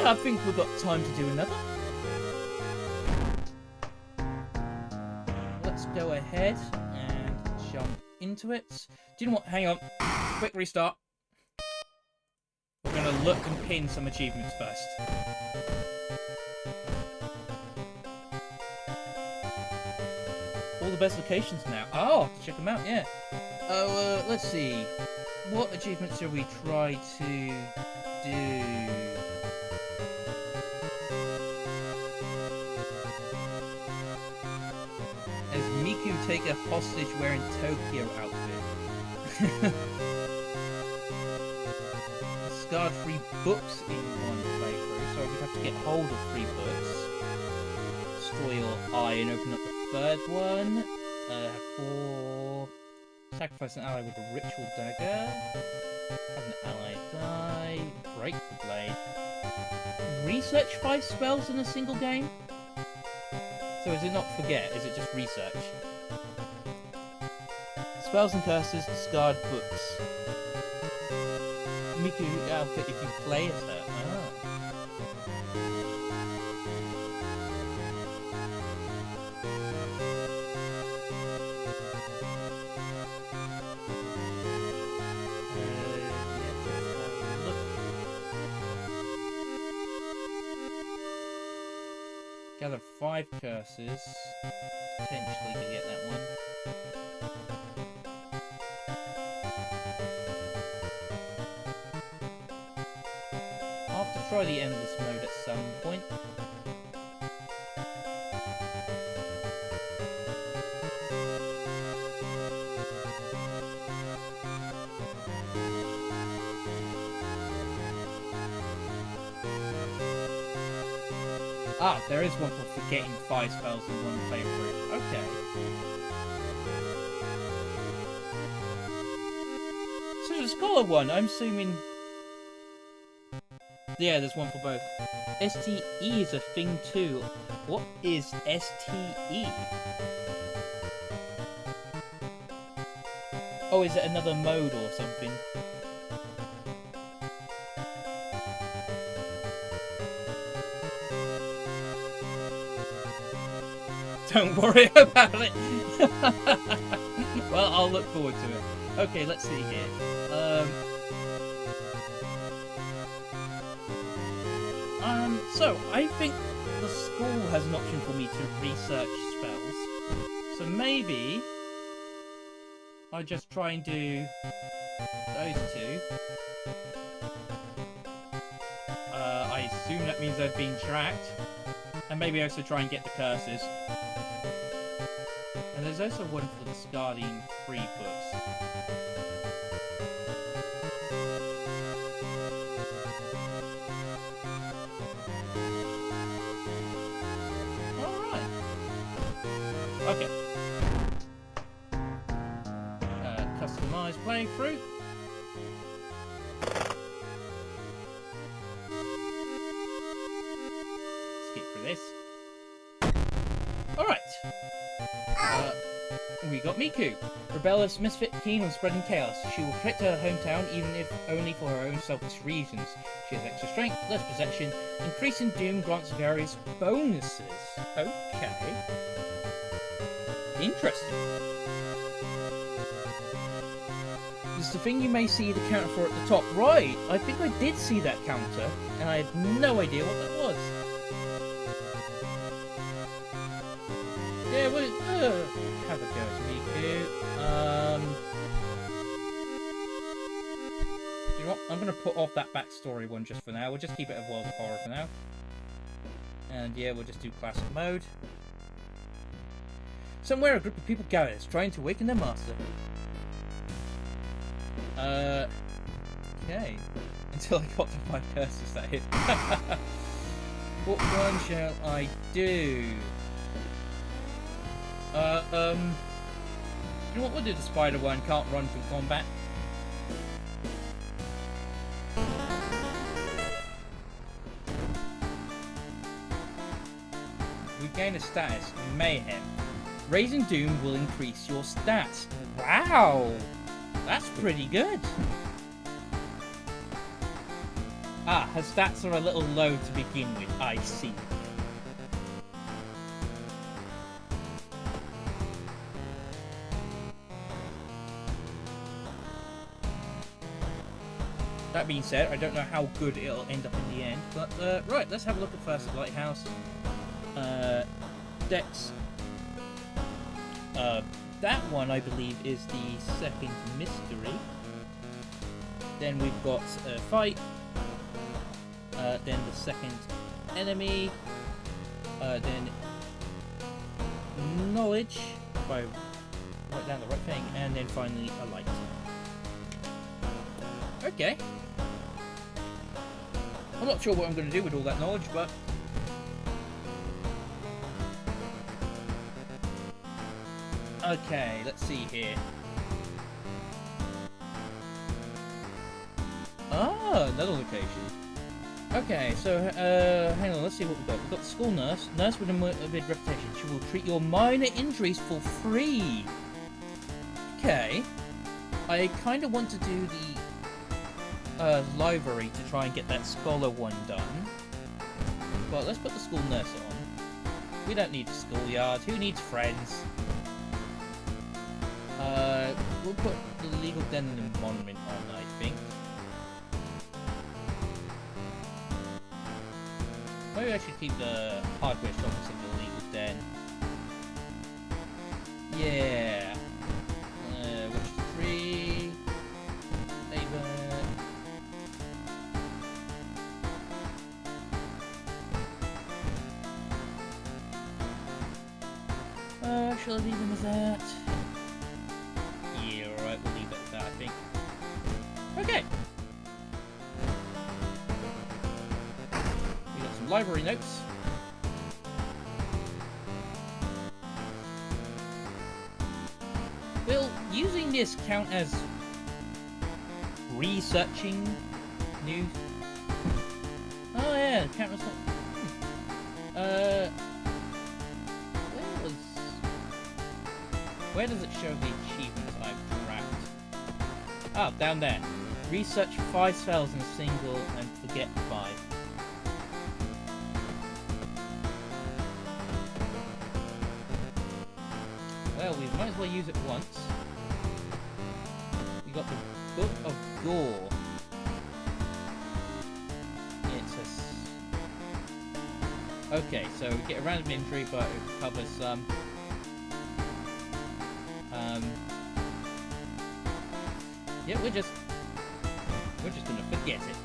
Yeah, I think we've got time to do another. Let's go ahead and jump into it. Do you know what? Hang on. Quick restart. We're going to look and pin some achievements first. All the best locations now. Oh, check them out, yeah. Oh, let's see. What achievements shall we try to do? As Miku take a hostage wearing Tokyo outfit. Discard 3 books in one playthrough, so we'd have to get hold of 3 books. Destroy your eye and open up the 3rd one. 4. Sacrifice an ally with a ritual dagger. Have an ally die. Break the blade. Research 5 spells in a single game? So is it not forget? Is it just research? Spells and curses, discard books. Miku outfit if you play as her. Oh. Gather 5 curses. Potentially to get that one. I'll have to try the endless mode at some point. Ah, there is one for forgetting 5 spells in one playthrough. Okay. So the Scholar one, I'm assuming... Yeah, there's one for both. STE is a thing too. What is STE? Oh, is it another mode or something? Don't worry about it. Well, I'll look forward to it. Okay, let's see here. So I think the school has an option for me to research spells. So maybe I just try and do those 2. I assume that means they've been tracked. And maybe also try and get the curses. And there's also one for discarding 3 books. Alright. Okay. Customize playthrough. This. Alright. We got Miku. Rebellious misfit keen on spreading chaos. She will protect her hometown even if only for her own selfish reasons. She has extra strength, less possession, increasing doom grants various bonuses. Okay. Interesting. It's the thing you may see the counter for at the top right. I think I did see that counter, and I had no idea what that was. Yeah, well, have a go at Miku. Do you know what? I'm going to put off that backstory one just for now. We'll just keep it a World of Horror for now. And yeah, we'll just do classic mode. Somewhere a group of people gathers, trying to awaken their master. Okay. Until I got to 5 curses, that is. What one shall I do? You know what, we'll do the spider one, can't run from combat. We gain a status, Mayhem. Raising Doom will increase your stats. Wow! That's pretty good. Ah, her stats are a little low to begin with. I see. That being said, I don't know how good it'll end up in the end. But, right, let's have a look at first the Lighthouse. Dex. That one, I believe, is the second mystery. Then we've got Fight. Then the second enemy. Then Knowledge, if I write down the right thing. And then finally a Light. Okay. I'm not sure what I'm going to do with all that knowledge, but... Okay, let's see here. Ah, another location. Okay, so, hang on, let's see what we've got. We've got the school nurse. Nurse with a good reputation. She will treat your minor injuries for free. Okay. I kind of want to do the library to try and get that scholar one done. But let's put the school nurse on. We don't need the schoolyard. Who needs friends? We'll put the legal den and the monument on, I think. Maybe I should keep the hardware shop instead of the legal den. Yeah. Which 3? Shall I leave them as that? Yeah, alright, we'll leave it as that, I think. Okay. We got some library notes. Will using this count as researching new? Oh yeah, the camera's not. Where does it show the achievements I've tracked? Ah, down there. Research 5 spells in a single and forget 5. Well, we might as well use it once. We got the Book of Gore. It's a... Okay, so we get a random injury, but it covers some... yeah, we're just gonna forget it.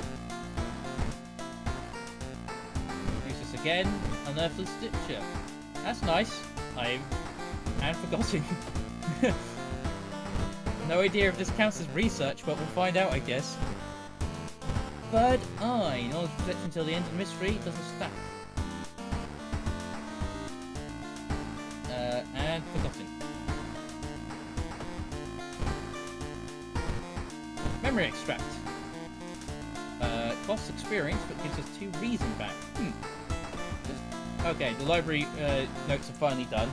Use this again. Unearthly Stitcher. That's nice. I've forgotten. No idea if this counts as research, but we'll find out, I guess. Third Eye. Knowledge protection until the end of the mystery. Doesn't stack. And forgotten. Memory extract. Costs experience, but gives us 2 reason back. Okay, the library notes are finally done.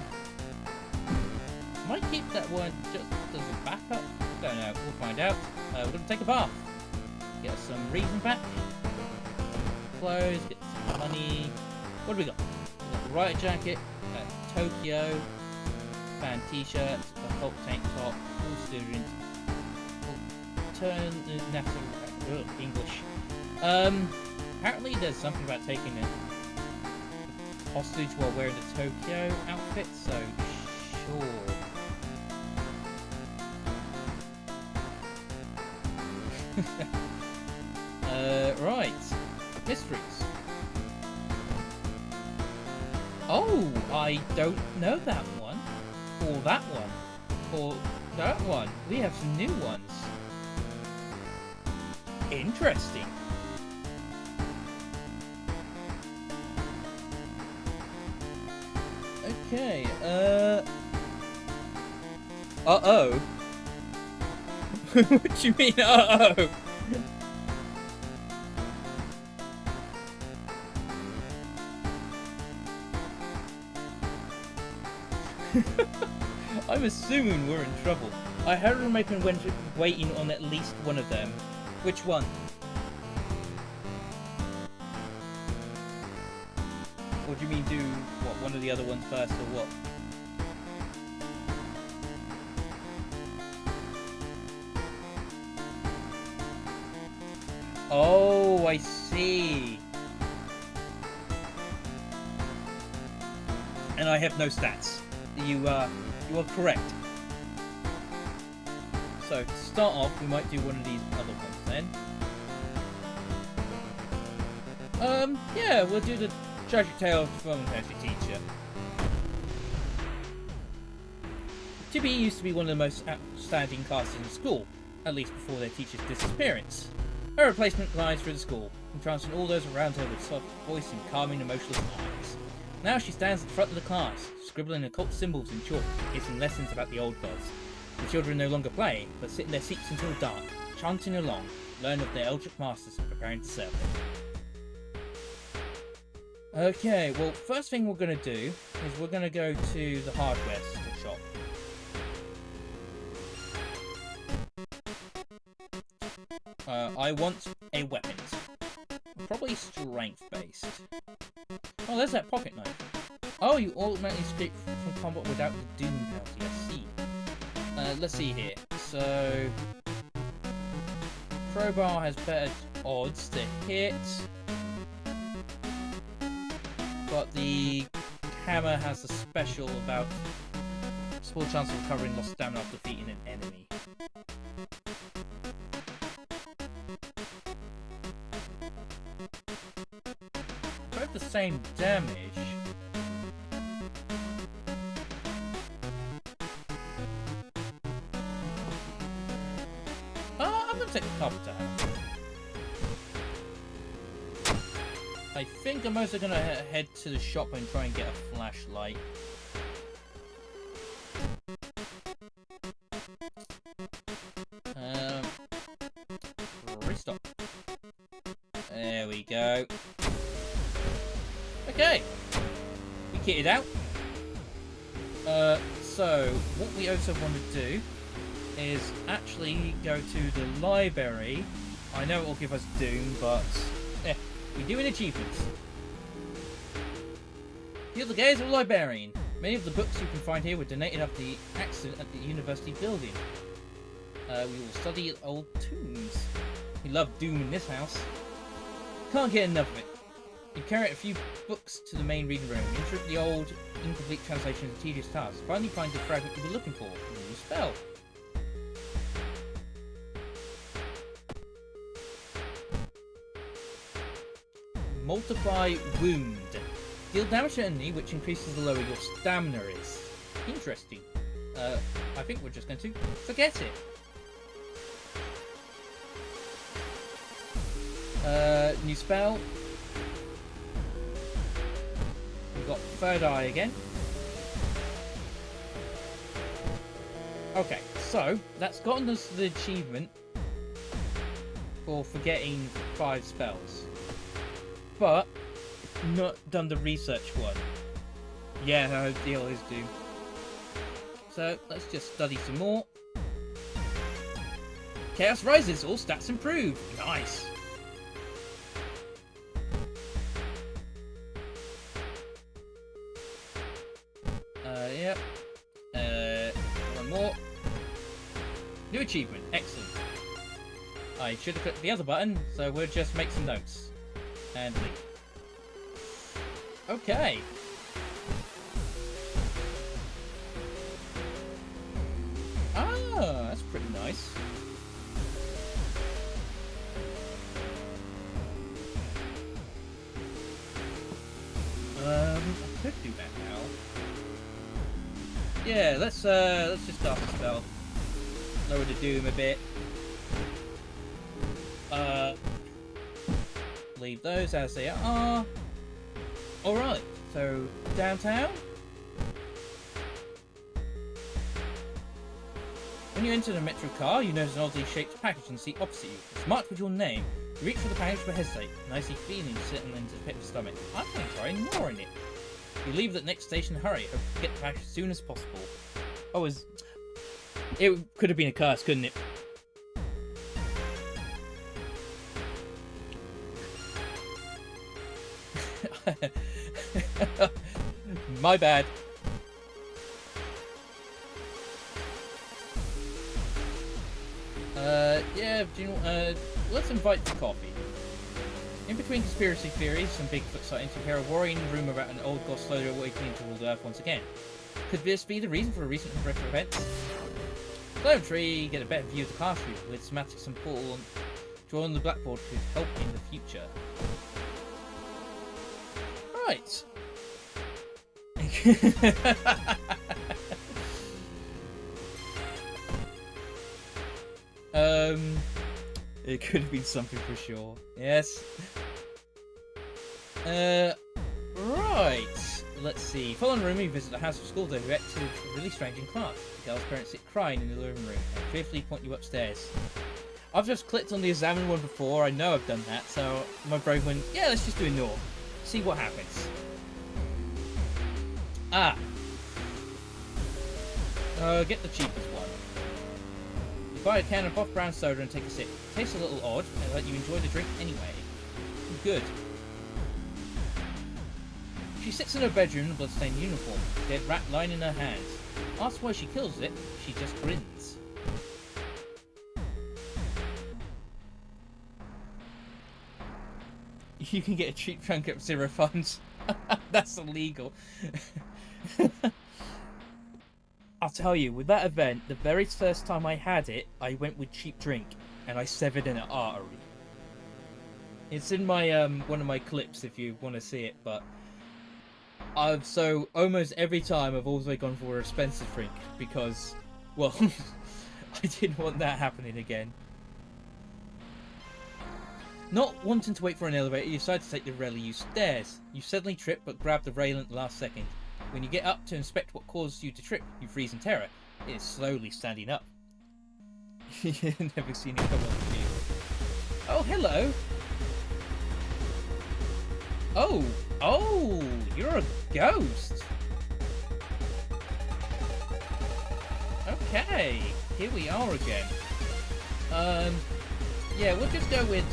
Might keep that one just as a backup. Don't know. We'll find out. We're going to take a bath. Get us some reason back. Clothes. Get some money. What do we got? We got the riot jacket. Tokyo. Fan t-shirt. A Hulk tank top. Full student. Turn natural English. Apparently there's something about taking a hostage while wearing the Tokyo outfit, so sure. Right. Mysteries. Oh, I don't know that one. Or that one. Or that one. We have some new ones. Interesting. Okay, uh-oh. What do you mean, uh-oh? I'm assuming we're in trouble. I heard them waiting on at least one of them. Which one? What do you mean do what? One of the other ones first or what? Oh, I see. And I have no stats. You are correct. So to start off, we might do one of these other ones then. Yeah, we'll do the Tragic Tale of the Former Nursery Teacher. Tibby used to be one of the most outstanding casts in the school, at least before their teacher's disappearance. Her replacement glides through the school, entrancing all those around her with soft voice and calming, emotionless eyes. Now she stands at the front of the class, scribbling occult symbols in chalk, giving lessons about the old gods. The children no longer play, but sit in their seats until dark, chanting along, learn of their Eldritch Masters and preparing to serve them. Okay, well, first thing we're going to do is we're going to go to the hardware shop. I want a weapon. Probably strength-based. Oh, there's that pocket knife. Oh, you automatically escape from combat without the doom penalty, I see. Let's see here. So... crowbar has better odds to hit. But the hammer has a special about small chance of recovering lost stamina after defeating an enemy. Both the same damage. I'm gonna take the carpenter hammer. I think I'm also gonna head to the shop and try and get a flashlight. Restock. There we go. Okay, we kitted out. So what we also want to do is actually go to the library. I know it will give us Doom, but we do an achievement. You're the gaze of a librarian. Many of the books you can find here were donated after the accident at the university building. We will study old tombs. We love Doom in this house. Can't get enough of it. You carry a few books to the main reading room. Interrupt the old, incomplete translation of tedious tasks. Finally find the fragment you were looking for. A new spell. Multiply Wound. Deal damage to an enemy, which increases the lower your stamina is. Interesting. I think we're just going to forget it. New spell. We've got Third Eye again. Okay, so that's gotten us the achievement for forgetting 5 spells. But not done the research one. Yeah, no, deal is Doom. So let's just study some more. Chaos rises, all stats improve. Nice. Yep. One more. New achievement. Excellent. I should have clicked the other button, so we'll just make some notes. And leave. Okay. Ah, that's pretty nice. I could do that now. Yeah, let's just start the spell. Lower the doom a bit. Leave those as they are. Alright, so downtown. When you enter the metro car, you notice an oddly shaped package in the seat opposite you. It's marked with your name. You reach for the package but hesitate. An icy feeling settling into the pit of the stomach. I'm going to try ignoring it. You leave at the next station in a hurry, hope to get the package as soon as possible. Oh, it could have been a curse, couldn't it? My bad. Yeah, do you know, let's invite for coffee. In between conspiracy theories and Bigfoot sightings, you hear a worrying rumour about an old god slowly awakening to rule the Earth once again. Could this be the reason for a recent horrific event? Climb tree, get a better view of the classroom with schematics and portal drawn on the blackboard could help in the future. Right. It could have been something for sure. Yes. Right. Let's see. Following room, we visit the house of school day who acted really strange in class. The girl's parents sit crying in the living room and fearfully point you upstairs. I've just clicked on the examine one before, I know I've done that, so my brain went, yeah, let's just do ignore. See what happens. Get the cheapest one. You buy a can of Buff Brown soda and take a sip. It tastes a little odd, but you enjoy the drink anyway. Good. She sits in her bedroom in a bloodstained uniform, a dead rat lying in her hands. Asked why she kills it, she just grins. You can get a cheap drink at 0 funds. That's illegal. I'll tell you, with that event, the very first time I had it, I went with cheap drink, and I severed an artery. It's in my one of my clips if you want to see it, but so almost every time I've always gone for an expensive drink because, well, I didn't want that happening again. Not wanting to wait for an elevator, you decide to take the rarely used stairs. You suddenly trip but grab the rail at the last second. When you get up to inspect what caused you to trip, you freeze in terror. It is slowly standing up. Never seen it come on the view. Oh, hello! Oh, you're a ghost! Okay, here we are again. Yeah, we'll just go with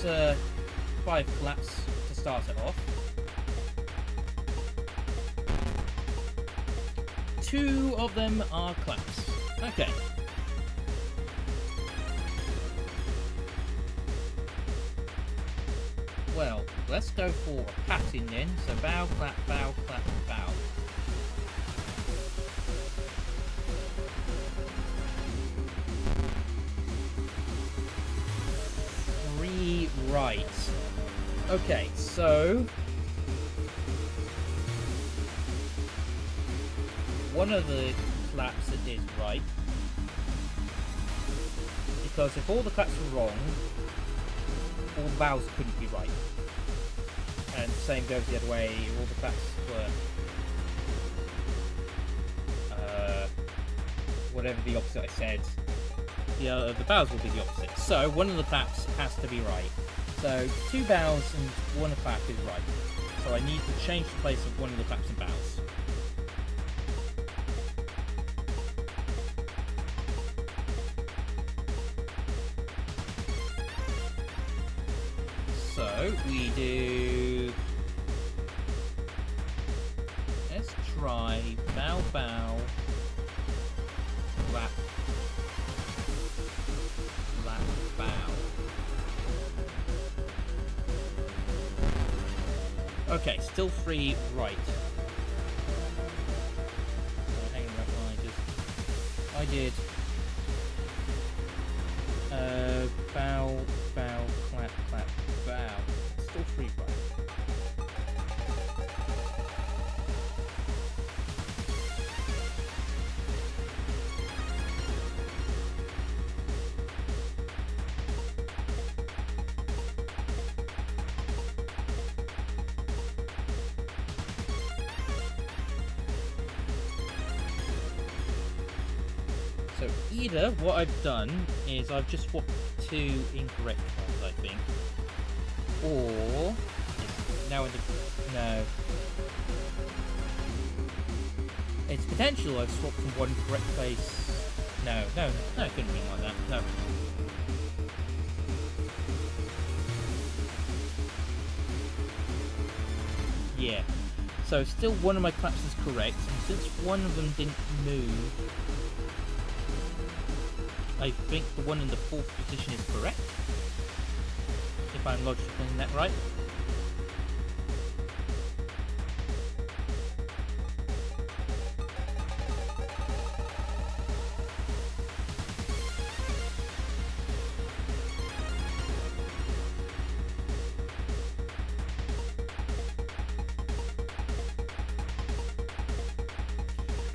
5 claps to start it off. 2 of them are claps. Okay. Well, let's go for a patting then. So bow, clap, bow, clap, bow. Right. Okay, so one of the claps that is right, because if all the claps were wrong, all the bows couldn't be right. And the same goes the other way, all the claps were whatever the opposite I said, the bows will be the opposite. So one of the claps has to be right. So 2 bows and 1 clap is right. So I need to change the place of one of the claps and bows. So we do. Let's try bow, bow, clap, clap, bow. Okay, still 3 right. Hang on, I did. Bow, bow, clap, clap, bow. Still 3 right. So either what I've done is I've just swapped 2 incorrect ones, I think, or it's now in the no. It's potential I've swapped from 1 correct place. No, it couldn't mean like that. No. Yeah. So still one of my claps is correct, and since one of them didn't move, I think the one in the 4th position is correct. If I'm logically getting that right.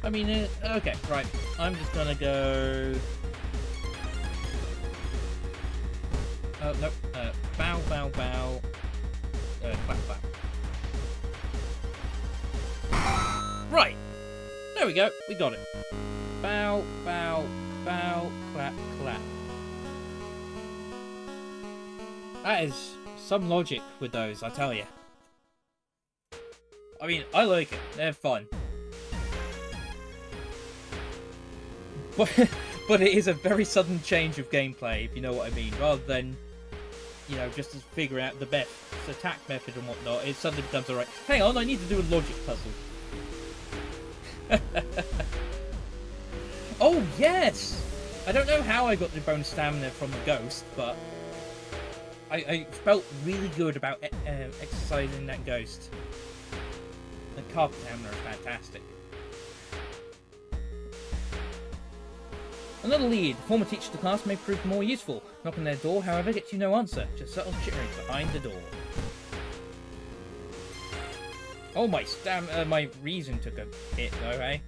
I mean, okay, right. I'm just gonna go... Oh, nope. Bow, bow, bow. Clap, clap. Right! There we go. We got it. Bow, bow, bow, clap, clap. That is some logic with those, I tell you. I mean, I like it. They're fun. But it is a very sudden change of gameplay, if you know what I mean. Rather than, you know, just to figure out the best attack method and whatnot, it suddenly becomes alright. Hang on, I need to do a logic puzzle. Oh, yes! I don't know how I got the bonus stamina from the ghost, but I felt really good about exercising that ghost. The carpet stamina are fantastic. Another lead. Former teacher to the class may prove more useful. Knock on their door, however, gets you no answer. Just subtle chittering behind the door. Oh, my reason took a hit, though, eh?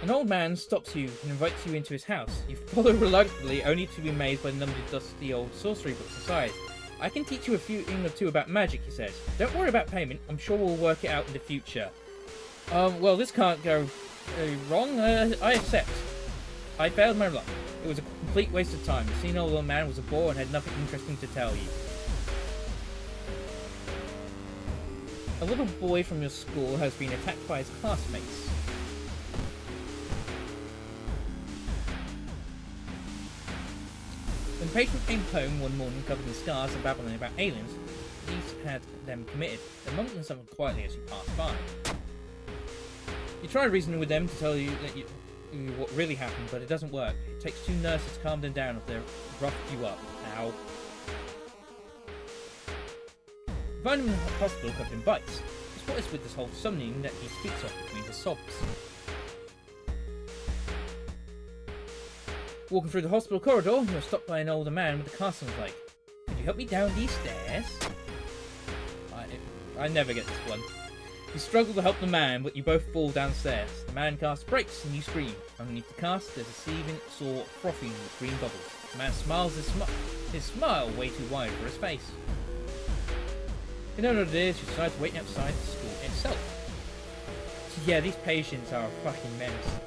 An old man stops you and invites you into his house. You follow reluctantly, only to be amazed by the number of dusty old sorcery books inside. I can teach you a thing or two about magic, he says. Don't worry about payment. I'm sure we'll work it out in the future. Well, this can't go... wrong? I accept. I failed my luck. It was a complete waste of time. The senile old man was a bore and had nothing interesting to tell you. A little boy from your school has been attacked by his classmates. When the patient came home one morning covered in scars and babbling about aliens, police had them committed. They mumbled and suffered quietly as you passed by. You try reasoning with them to tell you that what really happened, but it doesn't work. It takes 2 nurses to calm them down if they've roughed you up. Ow. You find him in the hospital covered in bites. It's what is with this whole summoning that he speaks of between his sobs. Walking through the hospital corridor, you're stopped by an older man with a cast on his leg. Could you help me down these stairs? I never get this one. You struggle to help the man, but you both fall downstairs. The man casts brakes and you scream. Underneath the cast, there's a seething sore frothing with green bubbles. The man smiles his smile way too wide for his face. You know what it is, you decide to wait outside the school itself. Yeah, these patients are a fucking menace.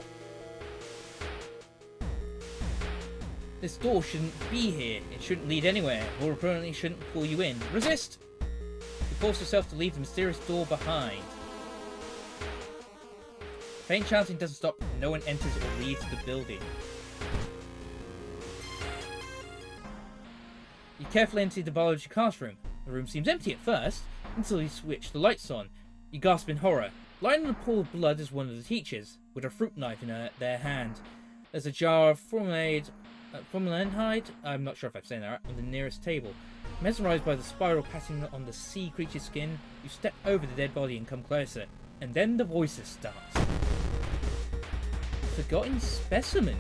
This door shouldn't be here. It shouldn't lead anywhere. Or apparently shouldn't pull you in. Resist! You force yourself to leave the mysterious door behind. Faint chanting doesn't stop. No one enters or leaves the building. You carefully enter the biology classroom. The room seems empty at first, until you switch the lights on. You gasp in horror. Lying in a pool of blood is one of the teachers, with a fruit knife in their hand. There's a jar of formaldehyde, I'm not sure if I'm saying that right, on the nearest table. Mesmerized by the spiral pattern on the sea creature's skin, you step over the dead body and come closer. And then the voices start. Forgotten specimen.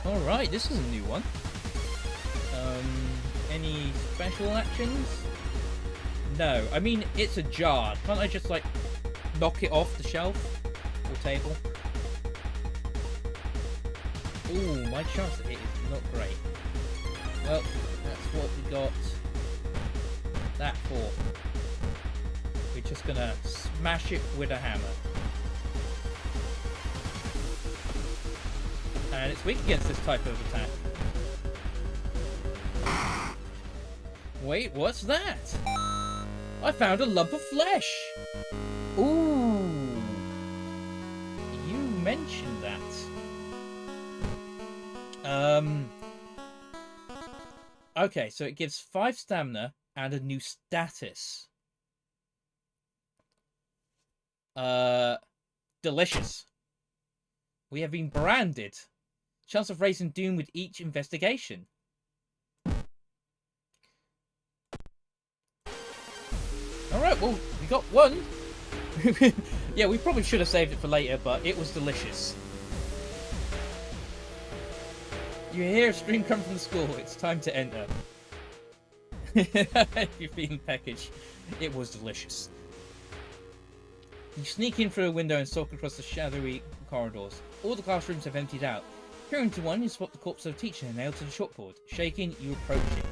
Alright, this is a new one. Any special actions? No, I mean, it's a jar. Can't I just, like, knock it off the shelf? Or table? Ooh, my chance to hit is not great. Well, that's what we got that for. We're just gonna smash it with a hammer. And it's weak against this type of attack. Wait, what's that? I found a lump of flesh! Ooh! You mentioned that. Okay, so it gives 5 stamina and a new status. Delicious. We have been branded. Chance of raising doom with each investigation. Alright, well, we got one. Yeah, we probably should have saved it for later, but it was delicious. You hear a scream come from the school. It's time to enter. You're feeling package. It was delicious. You sneak in through a window and stalk across the shadowy corridors. All the classrooms have emptied out. Peering into one, you spot the corpse of a teacher nailed to the chalkboard. Shaking, you approach it.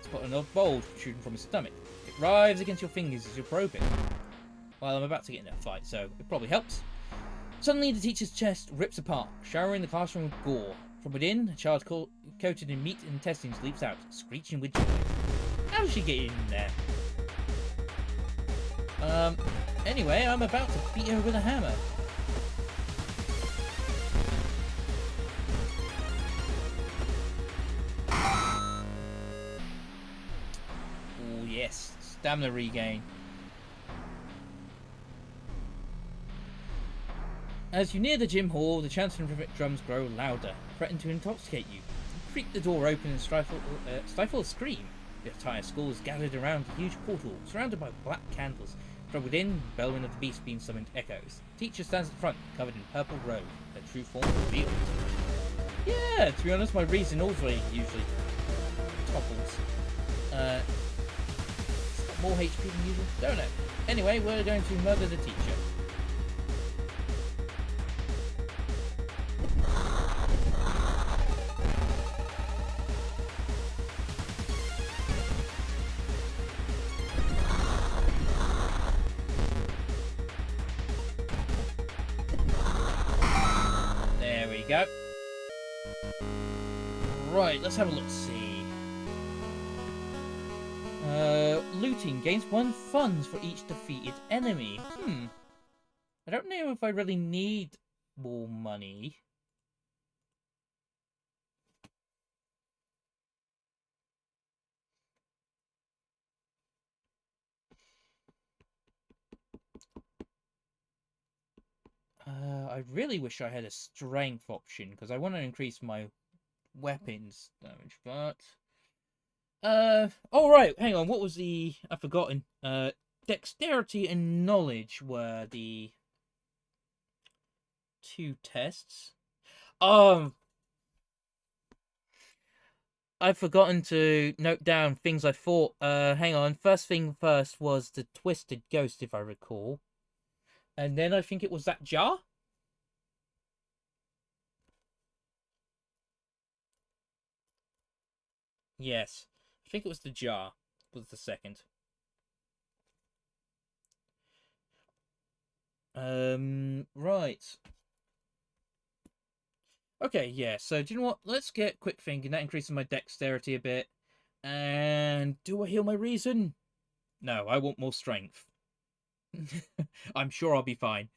Spot an odd bulge protruding from his stomach. It writhes against your fingers as you probe it. Well, I'm about to get in a fight, so it probably helps. Suddenly, the teacher's chest rips apart, showering the classroom with gore. From within, a child coated in meat and intestines leaps out, screeching with joy. How did she get in there? Anyway, I'm about to beat her with a hammer. Oh yes, stamina regain. As you near the gym hall, the chanting drums grow louder, threatening to intoxicate you. You creak the door open and stifle a scream. The entire school is gathered around a huge portal, surrounded by black candles. From within, the bellowing of the beast being summoned echoes. The teacher stands in front, covered in purple robe, her true form revealed. Yeah, to be honest, my reason also usually topples. It's got more HP than usual, don't it? Anyway, we're going to murder the teacher. Go. Right, let's have a look. See. Looting gains 1 funds for each defeated enemy. I don't know if I really need more money. I really wish I had a strength option, because I want to increase my weapons damage, but... oh right, hang on, what was the... I've forgotten. Dexterity and knowledge were the 2 tests. I've forgotten to note down things I thought. Hang on, first thing first was the Twisted Ghost, if I recall. And then I think it was that jar? Yes. I think it was the jar. Was the second. Right. Okay, yeah, so do you know what? Let's get quick thinking. That increases my dexterity a bit. And do I heal my reason? No, I want more strength. I'm sure I'll be fine.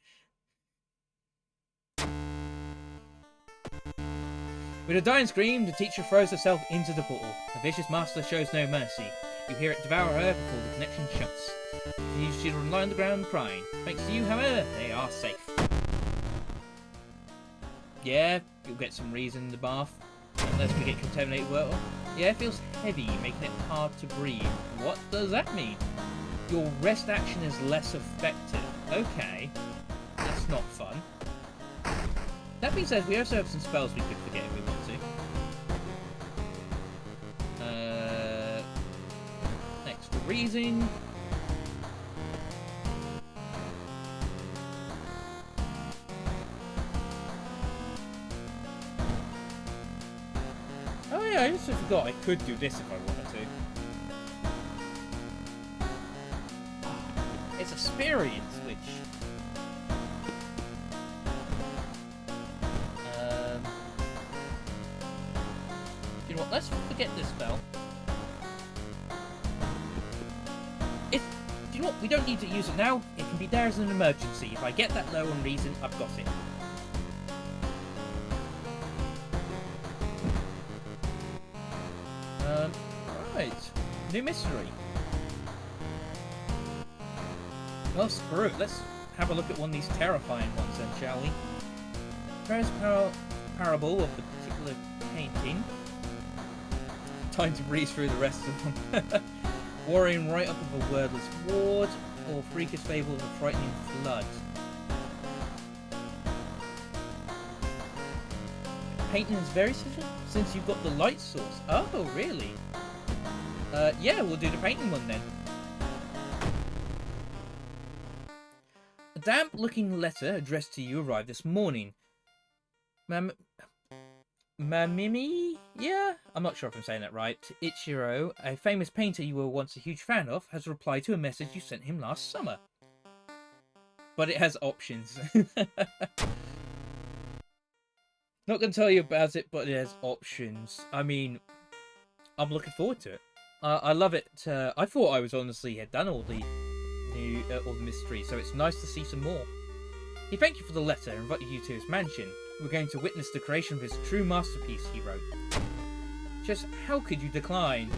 With a dying scream, the teacher throws herself into the portal. The vicious master shows no mercy. You hear it devour her before the connection shuts. You see children lie on the ground crying. Thanks to you, however, they are safe. Yeah, you'll get some reason in the bath. Unless we get contaminated water. Yeah, it feels heavy, making it hard to breathe. What does that mean? Your rest action is less effective. Okay. That's not fun. That being said, we also have some spells we could forget if we want to. Extra reason. Oh yeah, I also forgot I could do this if I wanted to. It's experience, which... you know what, let's forget this spell. Do you know what, we don't need to use it now. It can be there as an emergency. If I get that low on reason, I've got it. Right. New mystery. Well, screw it. Let's have a look at one of these terrifying ones then, shall we? First parable of the particular painting. Time to breeze through the rest of them. Worrying right up of a wordless ward, or freakish fable of a frightening flood. Painting is very simple since you've got the light source. Oh, really? Yeah, we'll do the painting one then. A damp-looking letter addressed to you arrived this morning. Mamimi? Yeah? I'm not sure if I'm saying that right. Ichiro, a famous painter you were once a huge fan of, has replied to a message you sent him last summer. But it has options. Not going to tell you about it, but it has options. I mean, I'm looking forward to it. I love it. I thought I was honestly had done all the mysteries, so it's nice to see some more. He thanked you for the letter and invited you to his mansion. We're going to witness the creation of his true masterpiece, he wrote. Just how could you decline?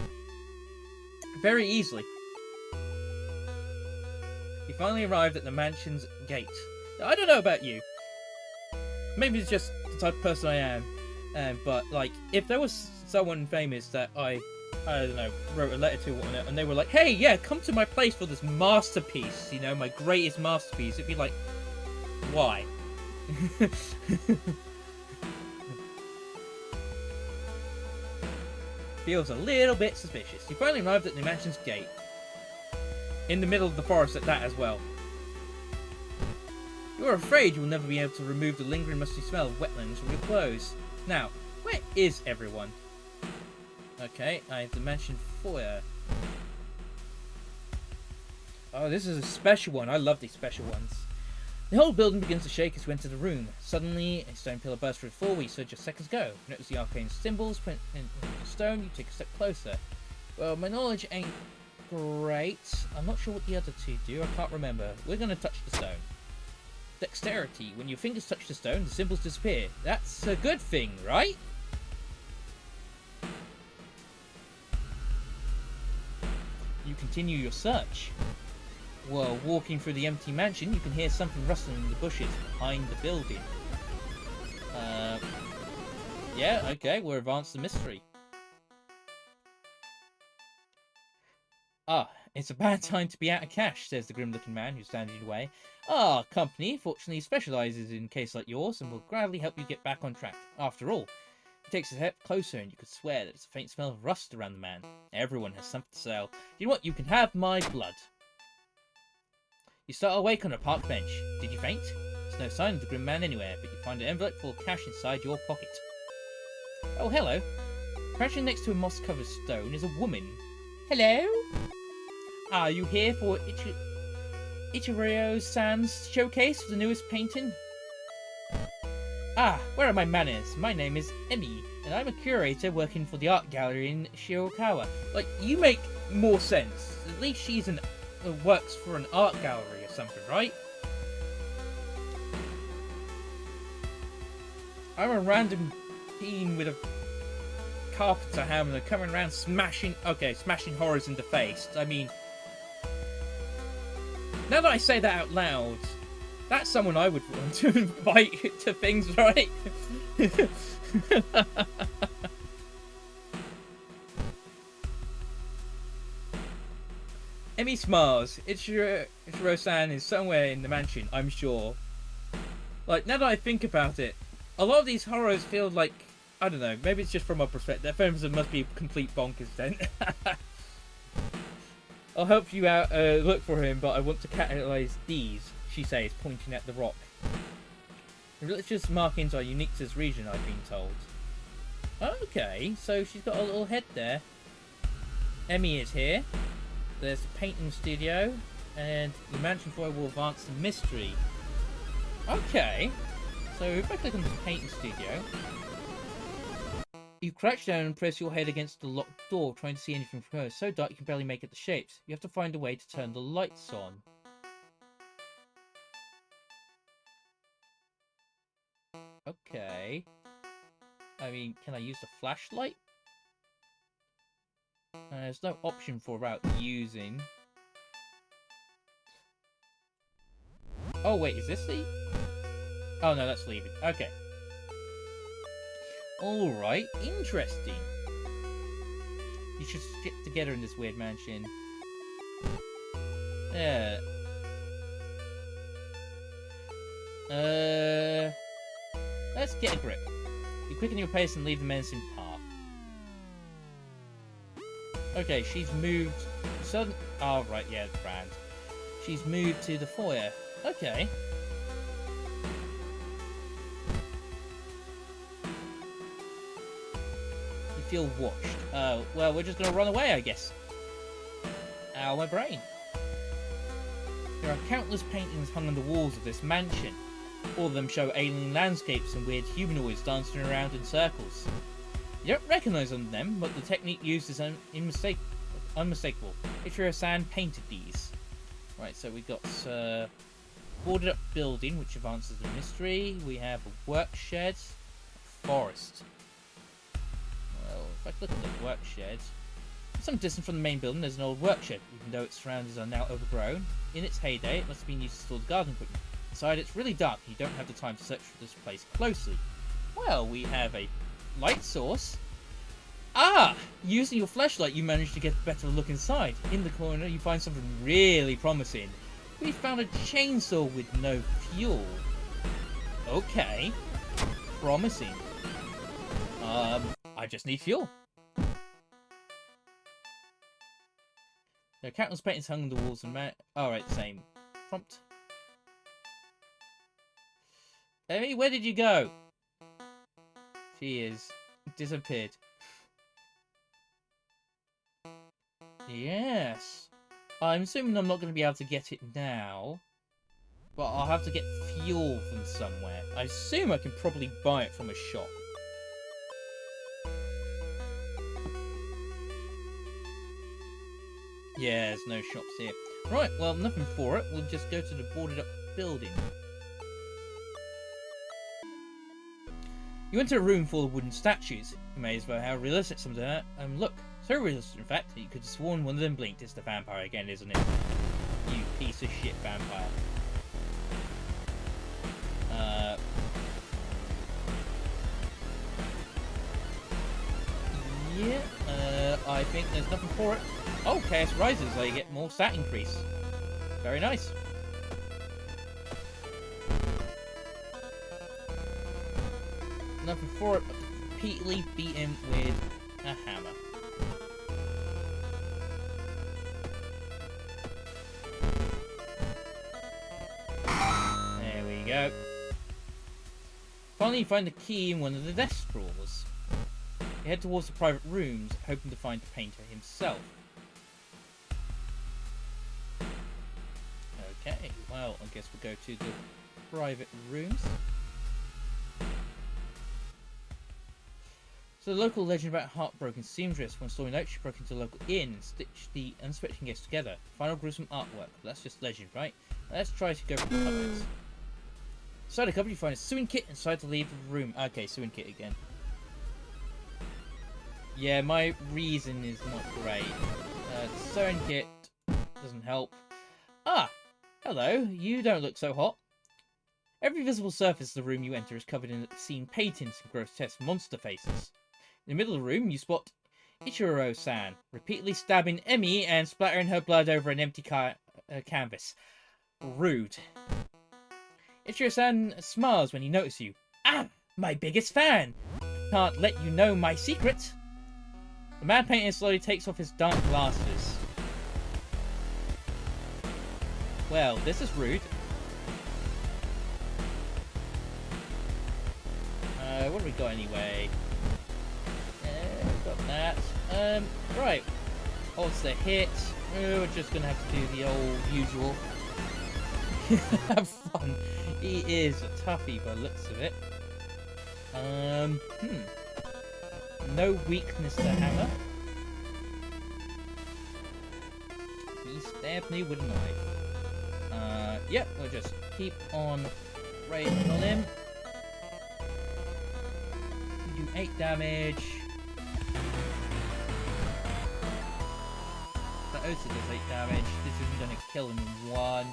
Very easily. He finally arrived at the mansion's gate. Now, I don't know about you. Maybe it's just the type of person I am. But, like, if there was someone famous that I don't know, wrote a letter to and they were like, hey, yeah, come to my place for this masterpiece, you know, my greatest masterpiece, it'd be like, why? Feels a little bit suspicious. You finally arrived at the mansion's gate. In the middle of the forest at that as well. You're afraid you will never be able to remove the lingering musty smell of wetlands from your clothes. Now, where is everyone? Okay, I have the mansion foyer. Oh, this is a special one. I love these special ones. The whole building begins to shake as you enter the room. Suddenly, a stone pillar bursts through the floor where you saw just seconds ago. You notice the arcane symbols print in the stone. You take a step closer. Well, my knowledge ain't great. I'm not sure what the other two do. I can't remember. We're going to touch the stone. Dexterity. When your fingers touch the stone, the symbols disappear. That's a good thing, right? You continue your search. While walking through the empty mansion, you can hear something rustling in the bushes behind the building. Yeah, okay, we'll advance the mystery. Ah, it's a bad time to be out of cash, says the grim-looking man who's standing away. Our company fortunately specialises in cases like yours and will gladly help you get back on track. After all, he takes a step closer and you could swear that it's a faint smell of rust around the man. Everyone has something to sell. You know what? You can have my blood. You start awake on a park bench. Did you faint? There's no sign of the grim man anywhere, but you find an envelope full of cash inside your pocket. Oh, hello. Crouching next to a moss-covered stone is a woman. Hello? Are you here for Ichiro-san's showcase for the newest painting? Ah, where are my manners? My name is Emi, and I'm a curator working for the art gallery in Shirakawa. Like, you make more sense. At least she's works for an art gallery or something, right? I'm a random teen with a carpenter hammer coming around smashing horrors in the face. I mean, now that I say that out loud, that's someone I would want to invite to things, right? Emi smiles. Ichiro-san is somewhere in the mansion, I'm sure. Like, now that I think about it, a lot of these horrors feel like, I don't know, maybe it's just from my perspective. Their films must be complete bonkers then. I'll help you out, look for him, but I want to catalyze these, she says, pointing at the rock. The religious markings are unique to this region, I've been told. Okay, so she's got a little head there. Emi is here. There's the painting studio, and the mansion foyer will advance the mystery. Okay, so if I click on the painting studio, you crouch down and press your head against the locked door, trying to see anything from her. It's so dark you can barely make out the shapes. You have to find a way to turn the lights on. Okay. I mean, can I use the flashlight? There's no option for about using. Oh wait, is this the? Oh no, that's leaving. Okay. Alright, interesting. You should stick together in this weird mansion. Yeah. Let's get a grip. You quicken your pace and leave the menacing path. Okay, she's moved. Oh, right, yeah, Brand. She's moved to the foyer. Okay. You feel watched. Well, we're just gonna run away, I guess. Ow, my brain. There are countless paintings hung on the walls of this mansion. All of them show alien landscapes and weird humanoids dancing around in circles. You don't recognise them, but the technique used is unmistakable. Ichiro-san painted these. Right, so we got boarded up building, which advances the mystery. We have a work shed, a forest. Well, if I click on the work shed, some distance from the main building, there's an old work shed. Even though its surroundings are now overgrown, in its heyday, it must have been used to store the garden equipment. Inside, it's really dark. You don't have the time to search for this place closely. Well, we have a light source. Ah! Using your flashlight, you managed to get a better look inside. In the corner, you find something really promising. We found a chainsaw with no fuel. Okay. Promising. I just need fuel. There are countless paintings hung on the walls and alright, same. Prompt. Emmy, where did you go? She is disappeared. Yes. I'm assuming I'm not going to be able to get it now. But I'll have to get fuel from somewhere. I assume I can probably buy it from a shop. Yeah, there's no shops here. Right, well, nothing for it. We'll just go to the boarded up building. You enter a room full of wooden statues. You may as well have realistic some of that. Look, so realistic in fact that you could have sworn one of them blinked. It's the vampire again, isn't it? You piece of shit vampire. Yeah, I think there's nothing for it. Oh, Chaos rises, I get more stat increase. Very nice. Nothing for it but to repeatedly beat him with a hammer. There we go. Finally, you find the key in one of the desk drawers. You head towards the private rooms, hoping to find the painter himself. Okay, well, I guess we'll go to the private rooms. So the local legend about a heartbroken seamstress when storing notes she broke into a local inn and stitched the unsuspecting guests together. Final gruesome artwork. That's just legend, right? Let's try to go for the comments. Inside the cupboard you find a sewing kit and decide to leave the room. Okay, sewing kit again. Yeah, my reason is not great. The sewing kit doesn't help. Ah! Hello, you don't look so hot. Every visible surface of the room you enter is covered in obscene paintings and grotesque monster faces. In the middle of the room, you spot Ichiro-san, repeatedly stabbing Emmy and splattering her blood over an empty canvas. Rude. Ichiro-san smiles when he notices you. Ah! My biggest fan! Can't let you know my secret! The mad painter slowly takes off his dark glasses. Well, this is rude. What have we got anyway? We've got that. Right. Odds the hit. We're just gonna have to do the old usual. Have fun. He is a toughie by the looks of it. No weakness to hammer. He stabbed me with a knife. Yep, we'll just keep on raiding on him. You do 8 damage. also does 8 damage. This isn't gonna kill him in one.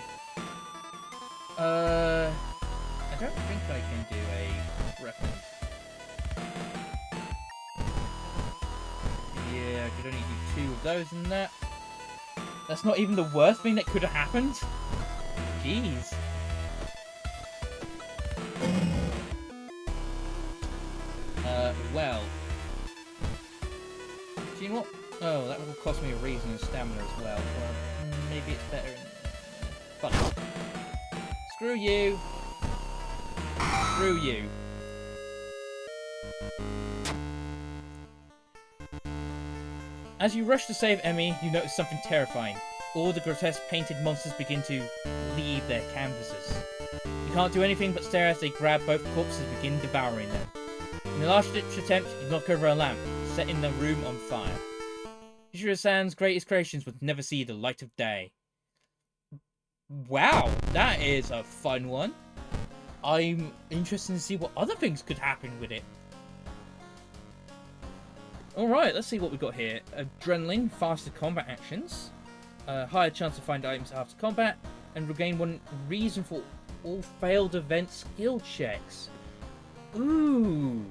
I don't think I can do a weapon. Yeah, I could only do 2 of those and that. That's not even the worst thing that could have happened. Jeez. Well. Do you know what? Oh, that will cost me a reason and stamina as well. Well, maybe it's better. Fine. Screw you. Screw you. As you rush to save Emmy, you notice something terrifying. All the grotesque painted monsters begin to leave their canvases. You can't do anything but stare as they grab both corpses and begin devouring them. In a last-ditch attempt, you knock over a lamp, setting the room on fire. Ishiro-san's greatest creations would never see the light of day. Wow, that is a fun one. I'm interested to see what other things could happen with it. Alright, let's see what we've got here. Adrenaline, faster combat actions, higher chance to find items after combat, and regain 1 reason for all failed event skill checks. Ooh.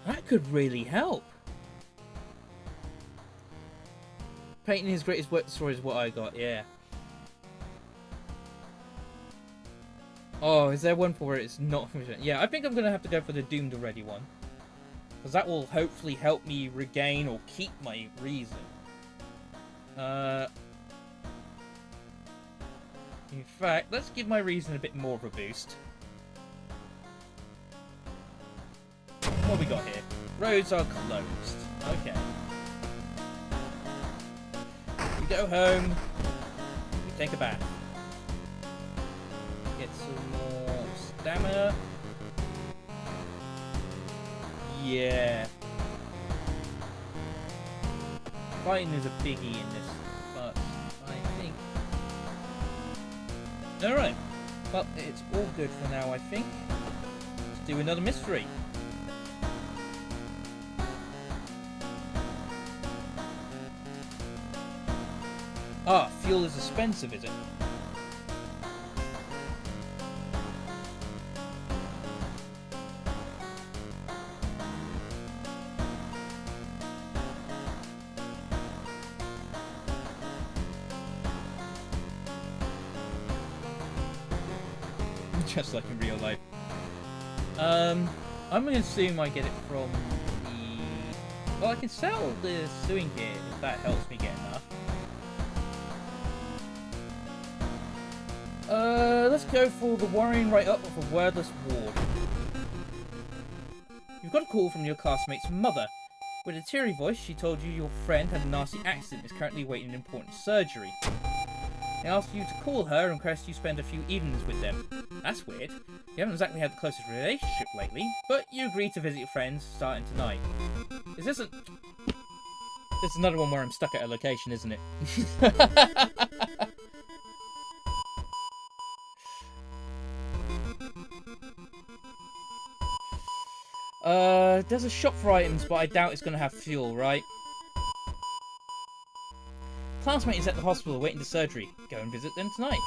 That could really help. Painting his greatest work story is what I got, yeah. Oh, is there one for where it's not? Yeah, I think I'm going to have to go for the Doomed Already one. Because that will hopefully help me regain or keep my reason. In fact, let's give my reason a bit more of a boost. What we got here? Roads are closed. Okay. We go home. We take a bath. Get some more stamina. Yeah. Fighting is a biggie in this, but I think... Alright. Well, it's all good for now, I think. Let's do another mystery. Ah, fuel is expensive, is it? Just like in real life. I'm gonna assume I get it from the... Well, I can sell the sewing gear if that helps me get enough. Let's go for the worrying write-up of a wordless ward. You've got a call from your classmate's mother. With a teary voice, she told you your friend had a nasty accident and is currently awaiting important surgery. They asked you to call her and request you spend a few evenings with them. That's weird. You haven't exactly had the closest relationship lately, but you agreed to visit your friends starting tonight. This is another one where I'm stuck at a location, isn't it? There's a shop for items, but I doubt it's going to have fuel, right? Classmate is at the hospital waiting for surgery. Go and visit them tonight.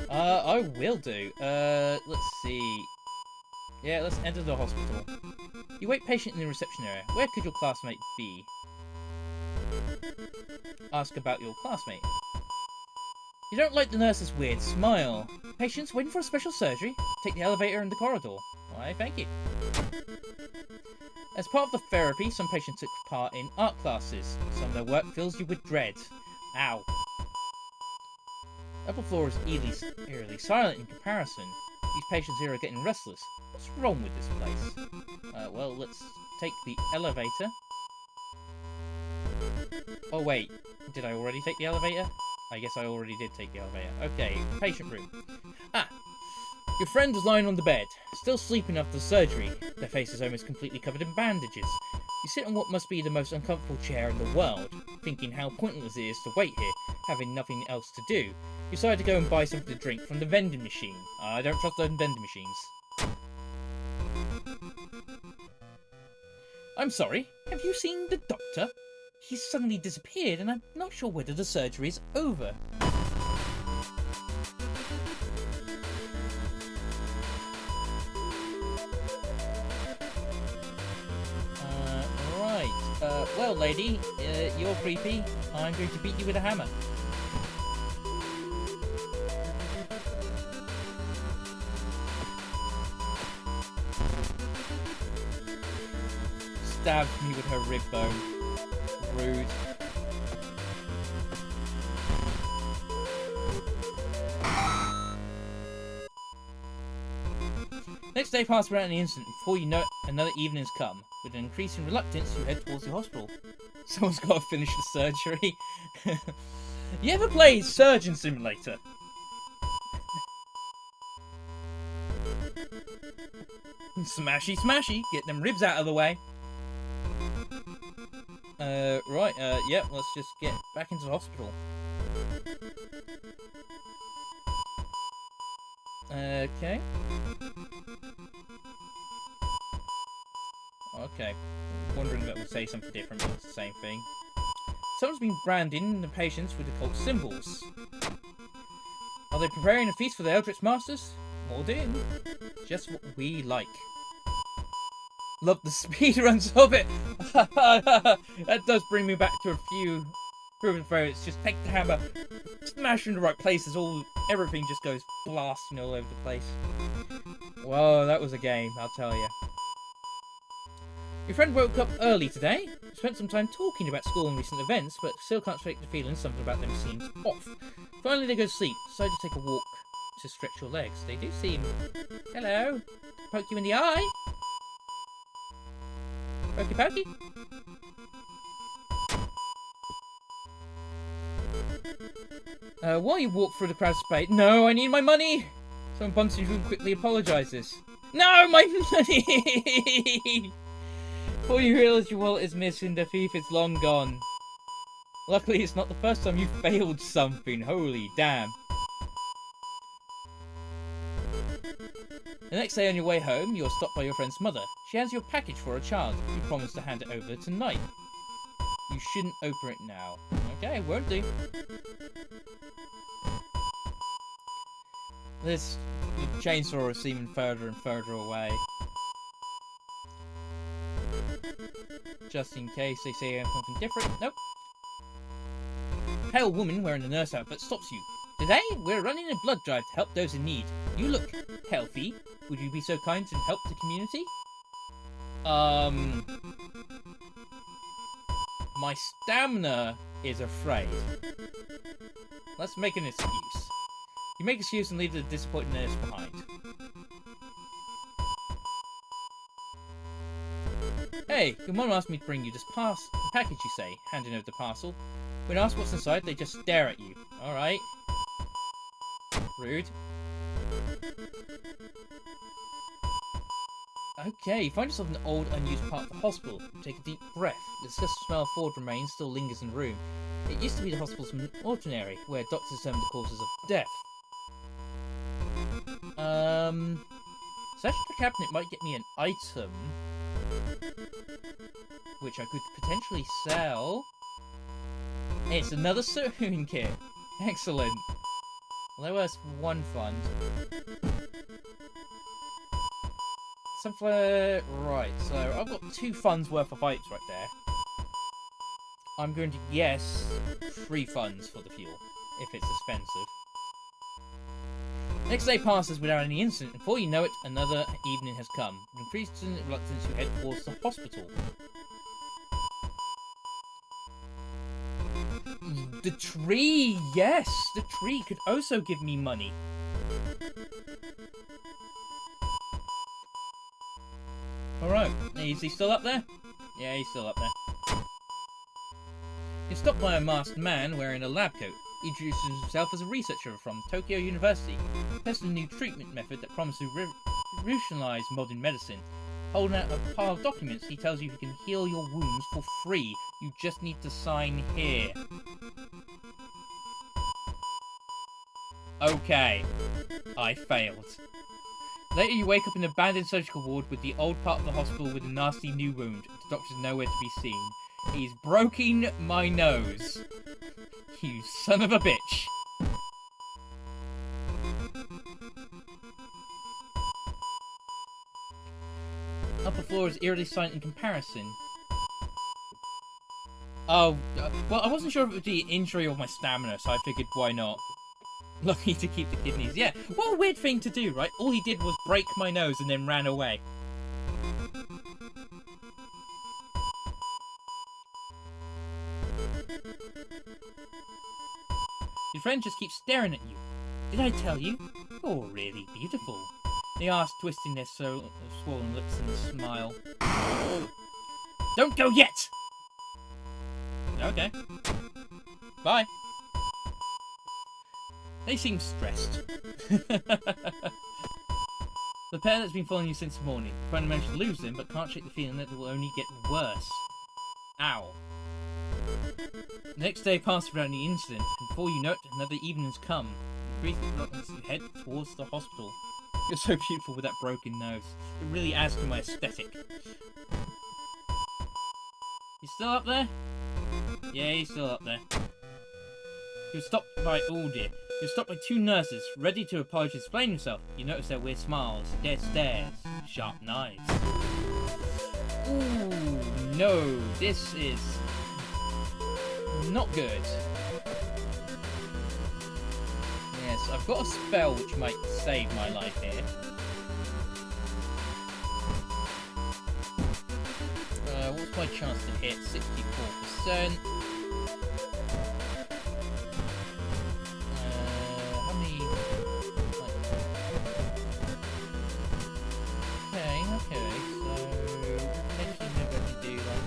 I will do. Let's see. Yeah, let's enter the hospital. You wait patiently in the reception area. Where could your classmate be? Ask about your classmate. You don't like the nurse's weird smile. Patients waiting for a special surgery? Take the elevator in the corridor. Why, thank you. As part of the therapy, some patients took part in art classes. Some of their work fills you with dread. Ow. Upper floor is eerily silent in comparison. These patients here are getting restless. What's wrong with this place? Well, let's take the elevator. Oh wait, did I already take the elevator? I guess I already did take the elevator. Okay, patient room. Ah! Your friend is lying on the bed, still sleeping after the surgery. Their face is almost completely covered in bandages. You sit on what must be the most uncomfortable chair in the world, thinking how pointless it is to wait here, having nothing else to do. You decide to go and buy something to drink from the vending machine. I don't trust those vending machines. I'm sorry, Have you seen the doctor? He's suddenly disappeared and I'm not sure whether the surgery is over. Right. Well, lady, you're creepy. I'm going to beat you with a hammer. Stabbed me with her rib bone. Rude. Next day passed without any incident. Before you know it, another evening has come. With an increasing reluctance, you head towards the hospital. Someone's got to finish the surgery. You ever played Surgeon Simulator? Smashy, smashy. Get them ribs out of the way. Right, yeah, let's just get back into the hospital. Okay. Okay. Wondering if it will say something different, but it's the same thing. Someone's been branding the patients with occult symbols. Are they preparing a feast for the Eldritch Masters? More in. Just what we like. Love the speedruns of it. That does bring me back to a few proven favorites. Just take the hammer, smash in the right places, everything just goes blasting all over the place. Whoa, that was a game, I'll tell you. Your friend woke up early today. Spent some time talking about school and recent events, but still can't shake the feeling something about them seems off. Finally, they go to sleep. Decide to take a walk to stretch your legs. They do seem... Hello? Poke you in the eye? Pokey pokey? While you walk through the crowd space... No, I need my money! Someone bumps into you and quickly apologises. No, my money! Before you realise your wallet is missing, the thief is long gone. Luckily, it's not the first time you've failed something. Holy damn. The next day on your way home, you're stopped by your friend's mother. She hands you a package for a child. You promise to hand it over tonight. You shouldn't open it now. Okay, won't do. This chainsaw is seeming further and further away. Just in case they say something different. Nope. Pale woman wearing a nurse outfit stops you. Today, we're running a blood drive to help those in need. You look healthy. Would you be so kind to help the community? My stamina is afraid. Let's make an excuse. You make an excuse and leave the disappointed nurse behind. Hey, your mom asked me to bring you this package, you say, handing over the parcel. When asked what's inside, they just stare at you. Alright. Rude. Okay, you find yourself in an old, unused part of the hospital. You take a deep breath. The disgusting smell of thawed remains still lingers in the room. It used to be the hospital's mortuary, where doctors determine the causes of death. Searching the cabinet might get me an item, which I could potentially sell. It's another sewing kit. Excellent. Well, there was one fund. Right, so I've got 2 funds worth of items right there. I'm going to guess 3 funds for the fuel, if it's expensive. Next day passes without any incident. Before you know it, another evening has come. With increasing reluctance, you head towards the hospital. The tree! Yes! The tree could also give me money. Alright, is he still up there? Yeah, he's still up there. You're stopped by a masked man wearing a lab coat. He introduces himself as a researcher from Tokyo University. Testing a new treatment method that promises to revolutionize modern medicine. Holding out a pile of documents, he tells you he can heal your wounds for free. You just need to sign here. Okay. I failed. Later, you wake up in an abandoned surgical ward with the old part of the hospital with a nasty new wound. The doctor's nowhere to be seen. He's broken my nose. You son of a bitch. Upper floor is eerily silent in comparison. Oh, well, I wasn't sure if it would be an injury or my stamina, so I figured why not. Lucky to keep the kidneys. Yeah, what a weird thing to do, right? All he did was break my nose and then ran away. Your friend just keeps staring at you. Did I tell you? You're really beautiful. They asked, twisting their swollen lips in a smile. Don't go yet! Okay. Bye. They seem stressed. The pair that's been following you since morning. Finally managed to lose them, but can't shake the feeling that it will only get worse. Ow. The next day passed without any incident, and before you know it, another evening has come. You head towards the hospital. You're so beautiful with that broken nose. It really adds to my aesthetic. You still up there? Yeah, he's still up there. He was stopped by... oh dear. He was stopped by two nurses, ready to apologize to explain himself. You notice their weird smiles, dead stares, sharp knives. Ooh, no. This is... not good. Yes, I've got a spell which might save my life here. What's my chance to hit? 64%. How many... Okay, so... potentially maybe I could do like...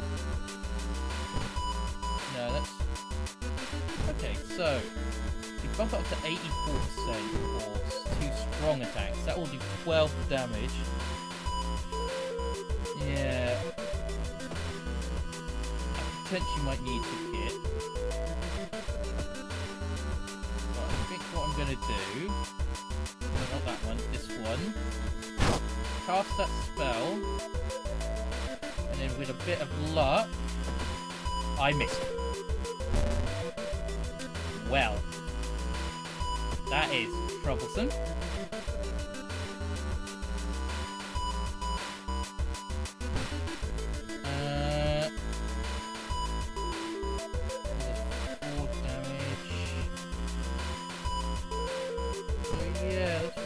no, that's... okay, so... you bump up to 84% for 2 strong attacks. That will do 12 damage. Yeah... potentially might need to hit. But I think what I'm gonna do... no, not that one, this one. Cast that spell. And then with a bit of luck... I missed. Well. That is troublesome.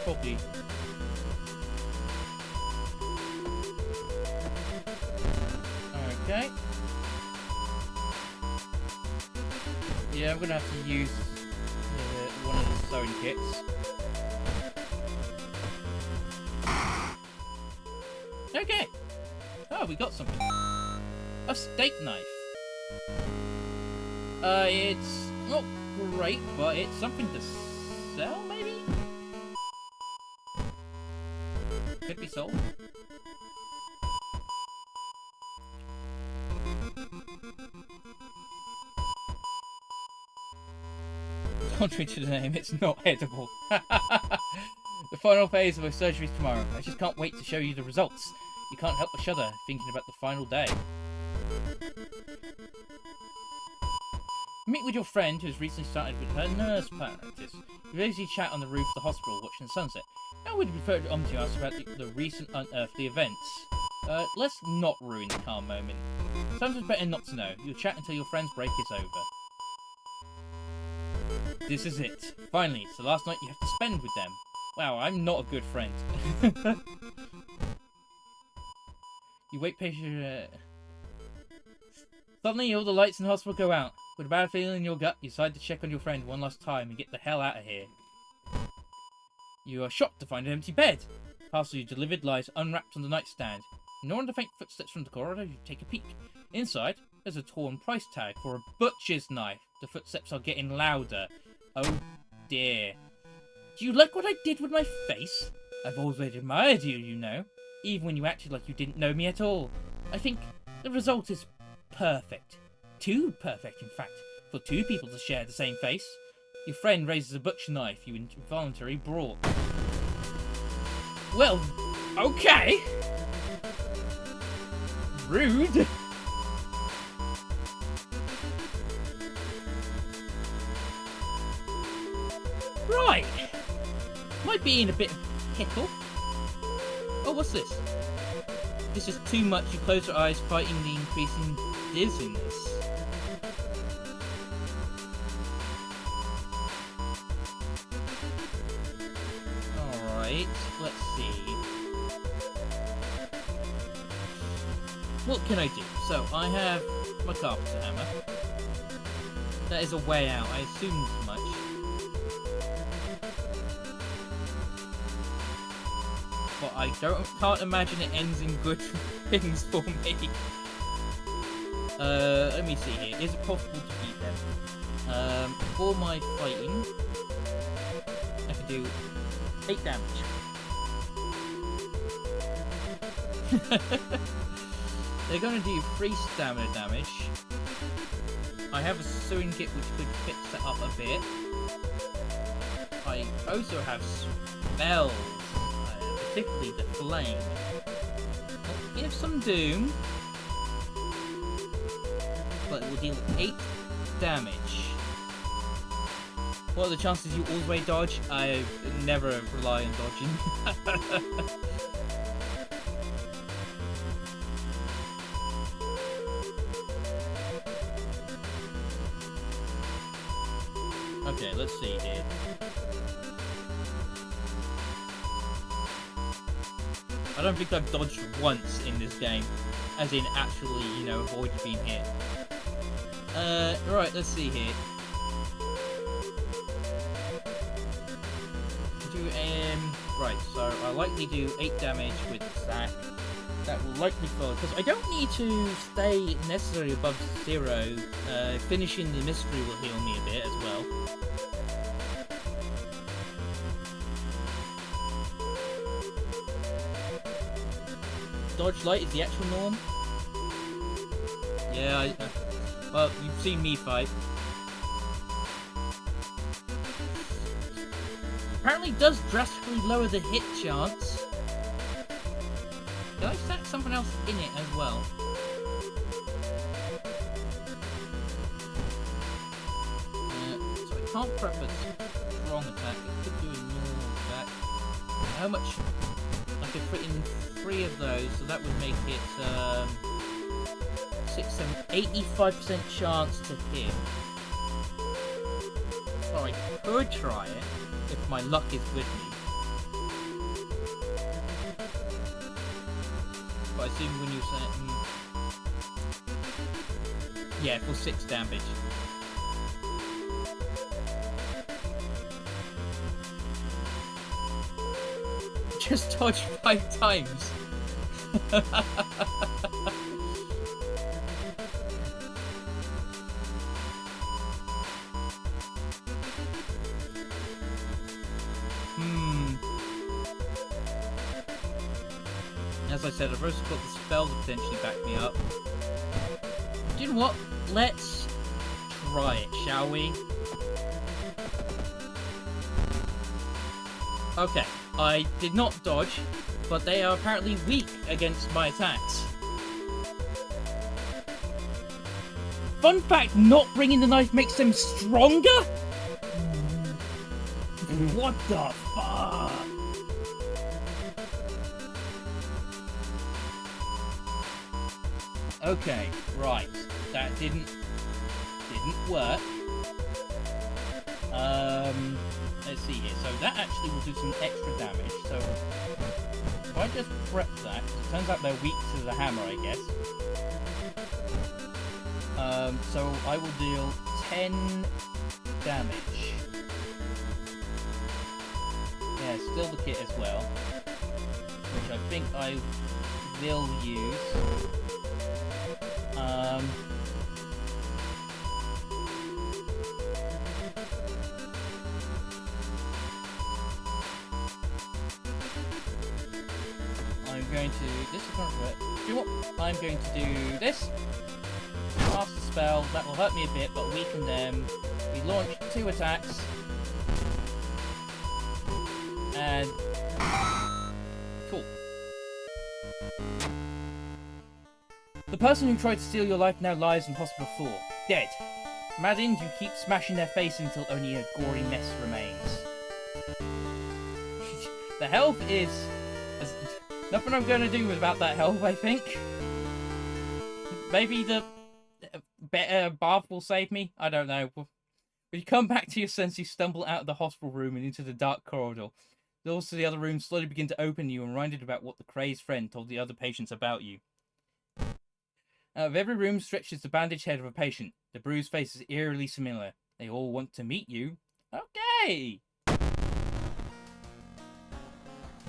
Probably. Okay. Yeah, I'm gonna have to use one of the sewing kits. Okay. Oh, we got something. A steak knife. It's not great, but it's something to sell, maybe? Could be sold. Contrary to the name, it's not edible. The final phase of our surgery is tomorrow. I just can't wait to show you the results. You can't help but shudder thinking about the final day. Meet with your friend who has recently started with her nurse practice. You lazy chat on the roof of the hospital watching the sunset. Now we'd prefer to to ask about the recent unearthly events. Let's not ruin the calm moment. Sometimes better not to know. You'll chat until your friend's break is over. This is it. Finally, it's the last night you have to spend with them. Wow, I'm not a good friend. You wait patiently. Suddenly, all the lights in the hospital go out. With a bad feeling in your gut, you decide to check on your friend one last time and get the hell out of here. You are shocked to find an empty bed. The parcel you delivered lies unwrapped on the nightstand. Ignoring the faint footsteps from the corridor, you take a peek. Inside, there's a torn price tag for a butcher's knife. The footsteps are getting louder. Oh dear. Do you like what I did with my face? I've always admired you, you know. Even when you acted like you didn't know me at all. I think the result is perfect. Too perfect, in fact, for two people to share the same face. Your friend raises a butcher knife you involuntarily brought. Well, okay. Rude. Right. Might be in a bit of pickle. Oh, what's this? This is too much. You close your eyes, fighting the increasing dizziness. Alright, let's see. What can I do? So, I have my carpenter hammer. That is a way out, I assumed as much. But I can't imagine it ends in good things for me. Let me see here. Is it possible to beat them? For my fighting, I can do 8 damage. They're going to do 3 stamina damage. I have a sewing kit which could fix that up a bit. I also have spells, particularly the flame. I'll give some doom, but it will deal 8 damage. What are the chances you always dodge? I never rely on dodging. Okay, let's see here. I don't think I've dodged once in this game. As in, actually, you know, avoid being hit. Right, let's see here. Right, so I'll likely do 8 damage with Zack. That will likely fall, because I don't need to stay necessarily above 0. Finishing the mystery will heal me a bit as well. Dodge light is the actual norm. Yeah, well, you've seen me fight. Apparently does drastically lower the hit chance. Did I stack something else in it as well? So I can't prep a strong attack. It could do a normal attack. How much? I could put in 3 of those, so that would make it 6, 7, 85% chance to hit. So I could try it if my luck is with me. But I assume when you say yeah, for 6 damage. Just dodge 5 times. As I said, I've also got the spell to potentially back me up. Do you know what? Let's try it, shall we? Okay, I did not dodge, but they are apparently weak against my attacks. Fun fact, not bringing the knife makes them stronger? What the fuck? Okay, right. That didn't work. Let's see here. So that actually will do some extra damage. So if I just prep that, it turns out they're weak to the hammer, I guess. So I will deal 10 damage. Yeah, still the kit as well, which I think I will use. I'm going to... This is not correct. Do you know what? I'm going to do this. Cast the spell. That will hurt me a bit, but weaken them. We launch 2 attacks. And... The person who tried to steal your life now lies on hospital floor, dead. Maddened, you keep smashing their face until only a gory mess remains. The health is... nothing I'm going to do about that health, I think. Maybe the better bath will save me? I don't know. When you come back to your senses, you stumble out of the hospital room and into the dark corridor. The doors to the other rooms slowly begin to open you and reminded about what the crazed friend told the other patients about you. Out of every room stretches the bandaged head of a patient. The bruised face is eerily similar. They all want to meet you. Okay!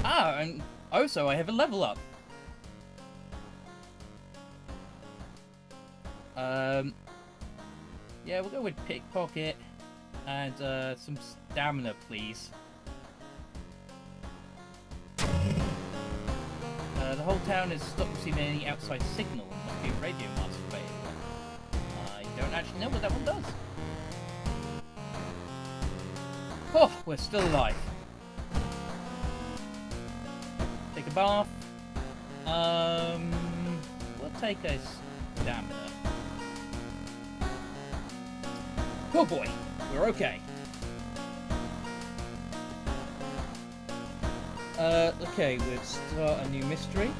Ah, and also I have a level up. Yeah, we'll go with pickpocket and some stamina, please. The whole town has stopped receiving any outside signal. Must be a radio mast available. I don't actually know what that one does. Oh, we're still alive. Take a bath. We'll take a stamina. Oh boy, we're okay. Okay, we'll start a new mystery.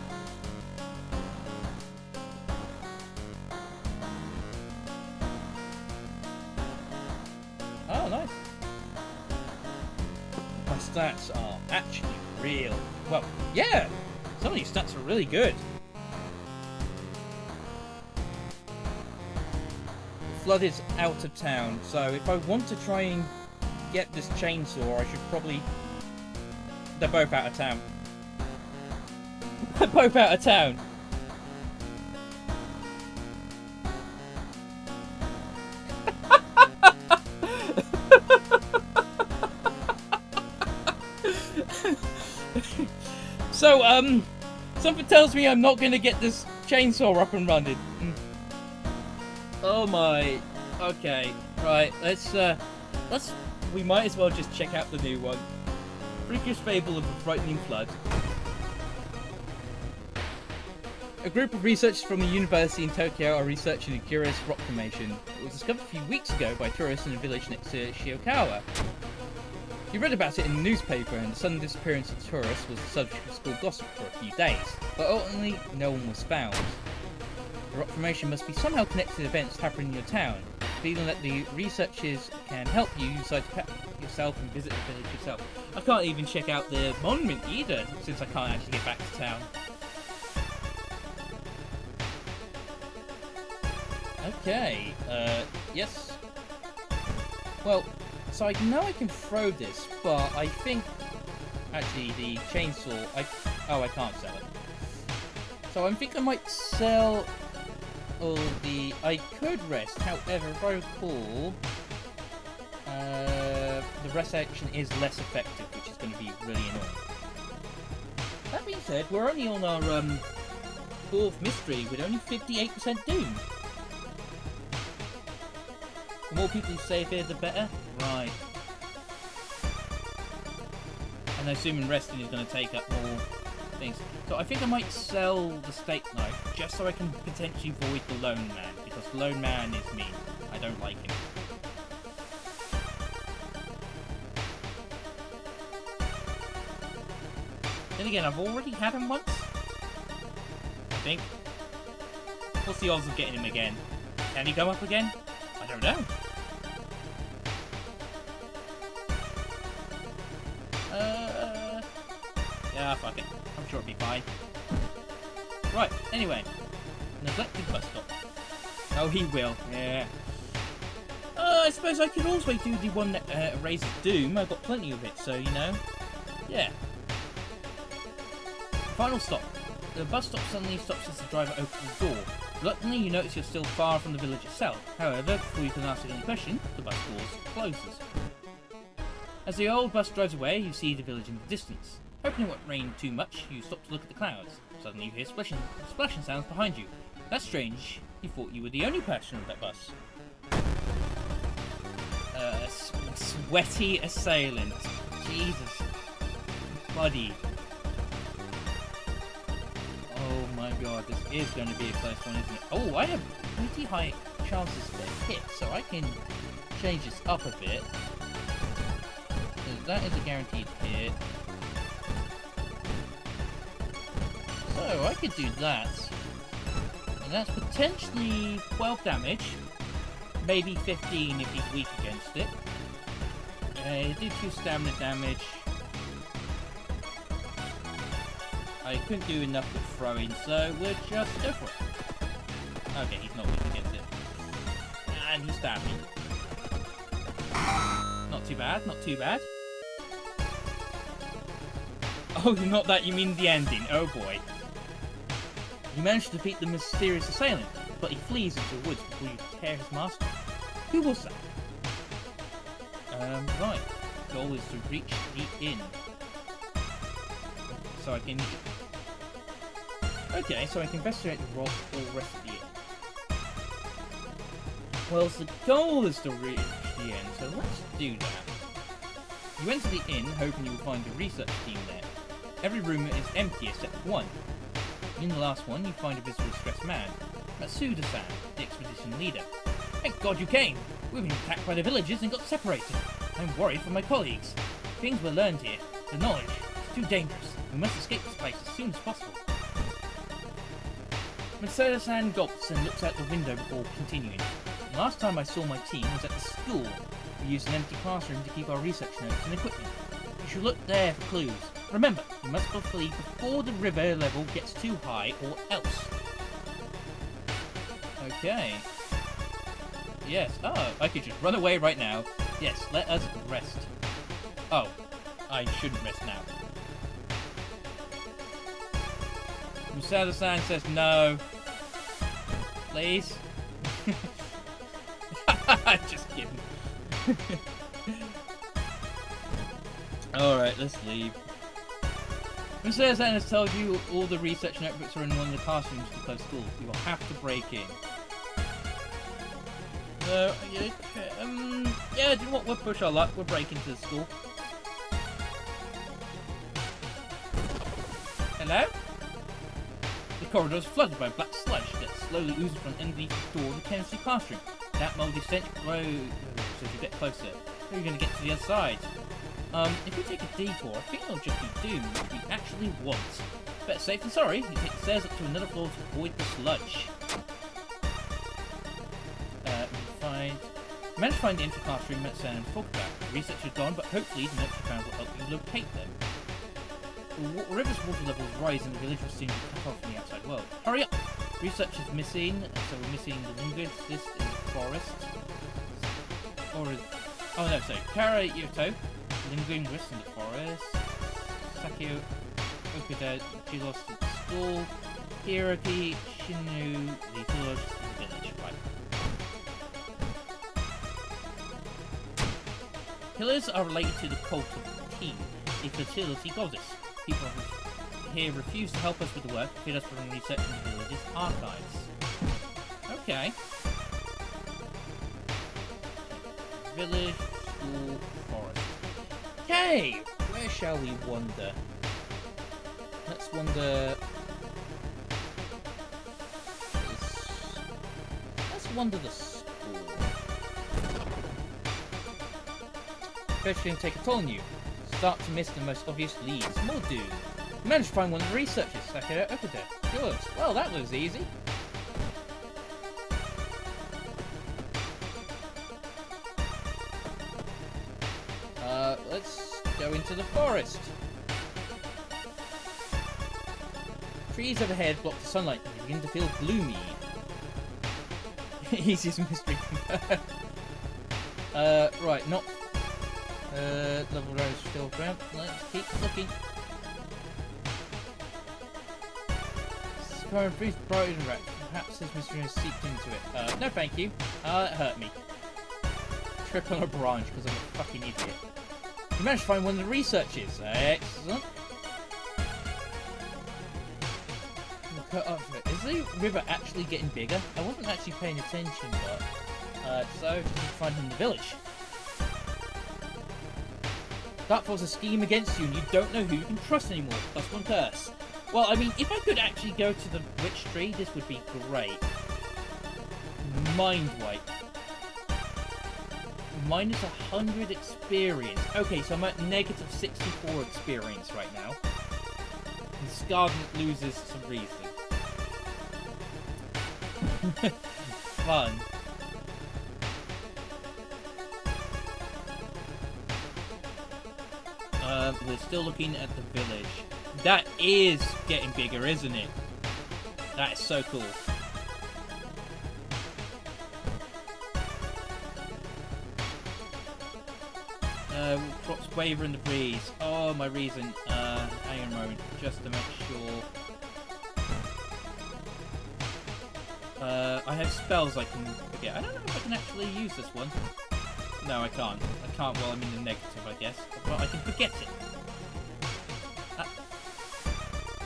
Oh, nice. My stats are actually real. Well, yeah, some of these stats are really good. Flood is out of town, so if I want to try and get this chainsaw, I should probably... They're both out of town. They're both out of town. So, something tells me I'm not going to get this chainsaw up and running. Oh my. Okay. Right, we might as well just check out the new one. Freakish Fable of the Frightening Flood. A group of researchers from the university in Tokyo are researching a curious rock formation. It was discovered a few weeks ago by tourists in a village next to Shiokawa. You read about it in the newspaper, and the sudden disappearance of the tourists was the subject of school gossip for a few days, but ultimately no one was found. The rock formation must be somehow connected to events happening in your town. Feeling that the researchers can help you, you decide to pack yourself and visit the village yourself. I can't even check out the monument either, since I can't actually get back to town. Okay, yes. Well, so I know I can throw this, but I think, actually, the chainsaw, I can't sell it. So I think I might sell all the, I could rest, however, if I recall, the rest action is less effective, which is going to be really annoying. That being said, we're only on our, fourth mystery with only 58% doom. The more people who save here, the better. Right. And assuming resting is going to take up more things. So I think I might sell the steak knife, just so I can potentially avoid the lone man, because the lone man is mean. I don't like him. Then again, I've already had him once. I think. What's the odds of getting him again? Can he come up again? I don't know. Yeah, fuck it. I'm sure it'll be fine. Right, anyway. Neglected bus stop. Oh, he will. Yeah. I suppose I could also do the one that raises doom. I've got plenty of it, so, you know. Yeah. Final stop. The bus stop suddenly stops as the driver opens the door. Reluctantly, you notice you're still far from the village itself. However, before you can ask any question, the bus doors closes. As the old bus drives away, you see the village in the distance. Hoping it won't rain too much, you stop to look at the clouds. Suddenly you hear splashing sounds behind you. That's strange. You thought you were the only person on that bus. Sweaty assailant. Jesus. Buddy. my god, this is going to be a close one, isn't it? Oh, I have pretty high chances to hit, so I can change this up a bit. That is a guaranteed hit. So, I could do that. And that's potentially 12 damage. Maybe 15 if he's weak against it. Do 2 stamina damage. I couldn't do enough with throwing, so we'll just go for it. Okay, he's not weak against it. And he stabbed me. Not too bad, not too bad. Oh, not that, you mean the ending. Oh boy. You managed to defeat the mysterious assailant, but he flees into the woods before you tear his mask. Who was that? Right. Goal is to reach the inn. So I can... Okay, so I can investigate the rest of the inn. Well, so the goal is to reach the inn, so let's do that. You enter the inn, hoping you will find a research team there. Every room is empty except one. In the last one, you find a visibly stressed man, Matsuda-san, the expedition leader. Thank God you came! We've been attacked by the villagers and got separated. I'm worried for my colleagues. Things were learned here. The knowledge is too dangerous. We must escape this place as soon as possible. Matsuda-san gulps and looks out the window before continuing. The last time I saw my team was at the school. We used an empty classroom to keep our research notes and equipment. You should look there for clues. Remember, you must flee before the river level gets too high, or else. Okay. Yes. Oh, I could just run away right now. Yes, let us rest. Oh, I shouldn't rest now. Musada-san says no. Please. Just kidding. Alright, let's leave. Musada-san has told you all the research notebooks are in one of the classrooms to close school. You will have to break in. So, yeah, do you know what? We'll push our luck. We'll break into the school. Hello? The corridor is flooded by black sludge that slowly oozes from underneath the door of the chemistry classroom. That moldy stench grows as you get closer. How are you going to get to the other side? If we take a detour, I think it'll just be doomed if we actually want. Better safe than sorry. You take the stairs up to another floor to avoid the sludge. We managed to find the empty classroom that Sam talked about. The research is gone, but hopefully the notes you found will help you locate them. The river's water levels rise and the village will soon be cut off from the outside world. Hurry up! Research is missing, so we're missing the linguist in the forest. Or is... Oh no, sorry. Kara Yoto, linguist in the forest. Sakio Okuda, she lost at school. Hiroki Shinu, the philologist in the village. Right. Killers are related to the cult of Tea, a fertility goddess. People here refuse to help us with the work, feed us from research in the village's archives. Okay. Village, school, forest. Okay! Where shall we wander? Let's wander... Let's wander the school. Eventually going to take a toll on you. Start to miss the most obvious leads. More do. You managed to find one of the researchers, Sakura Okuda. Good. Well, that was easy. Let's go into the forest. Trees overhead block the sunlight and you begin to feel gloomy. Easiest mystery. Right, not... level rose still ground. Let's keep looking. Scar and freeze brighter than rat. Perhaps this mystery has seeped into it. No thank you. It hurt me. Trip on a branch because I'm a fucking idiot. You managed to find one of the researchers. Excellent. Is the river actually getting bigger? I wasn't actually paying attention, but... so, just need to find him in the village. That was a scheme against you and you don't know who you can trust anymore. Plus one curse. Well, I mean, if I could actually go to the witch tree, this would be great. Mind wipe. Minus 100 experience. Okay, so I'm at negative 64 experience right now. And Scarlet loses some reason. Fun. We're still looking at the village. That is getting bigger, isn't it? That is so cool. Crops waver in the breeze. Oh, my reason. Hang on a moment, just to make sure. I have spells I can forget. I don't know if I can actually use this one. No, I can't. I can't. Well, I'm in the negative, I guess. But I can forget it.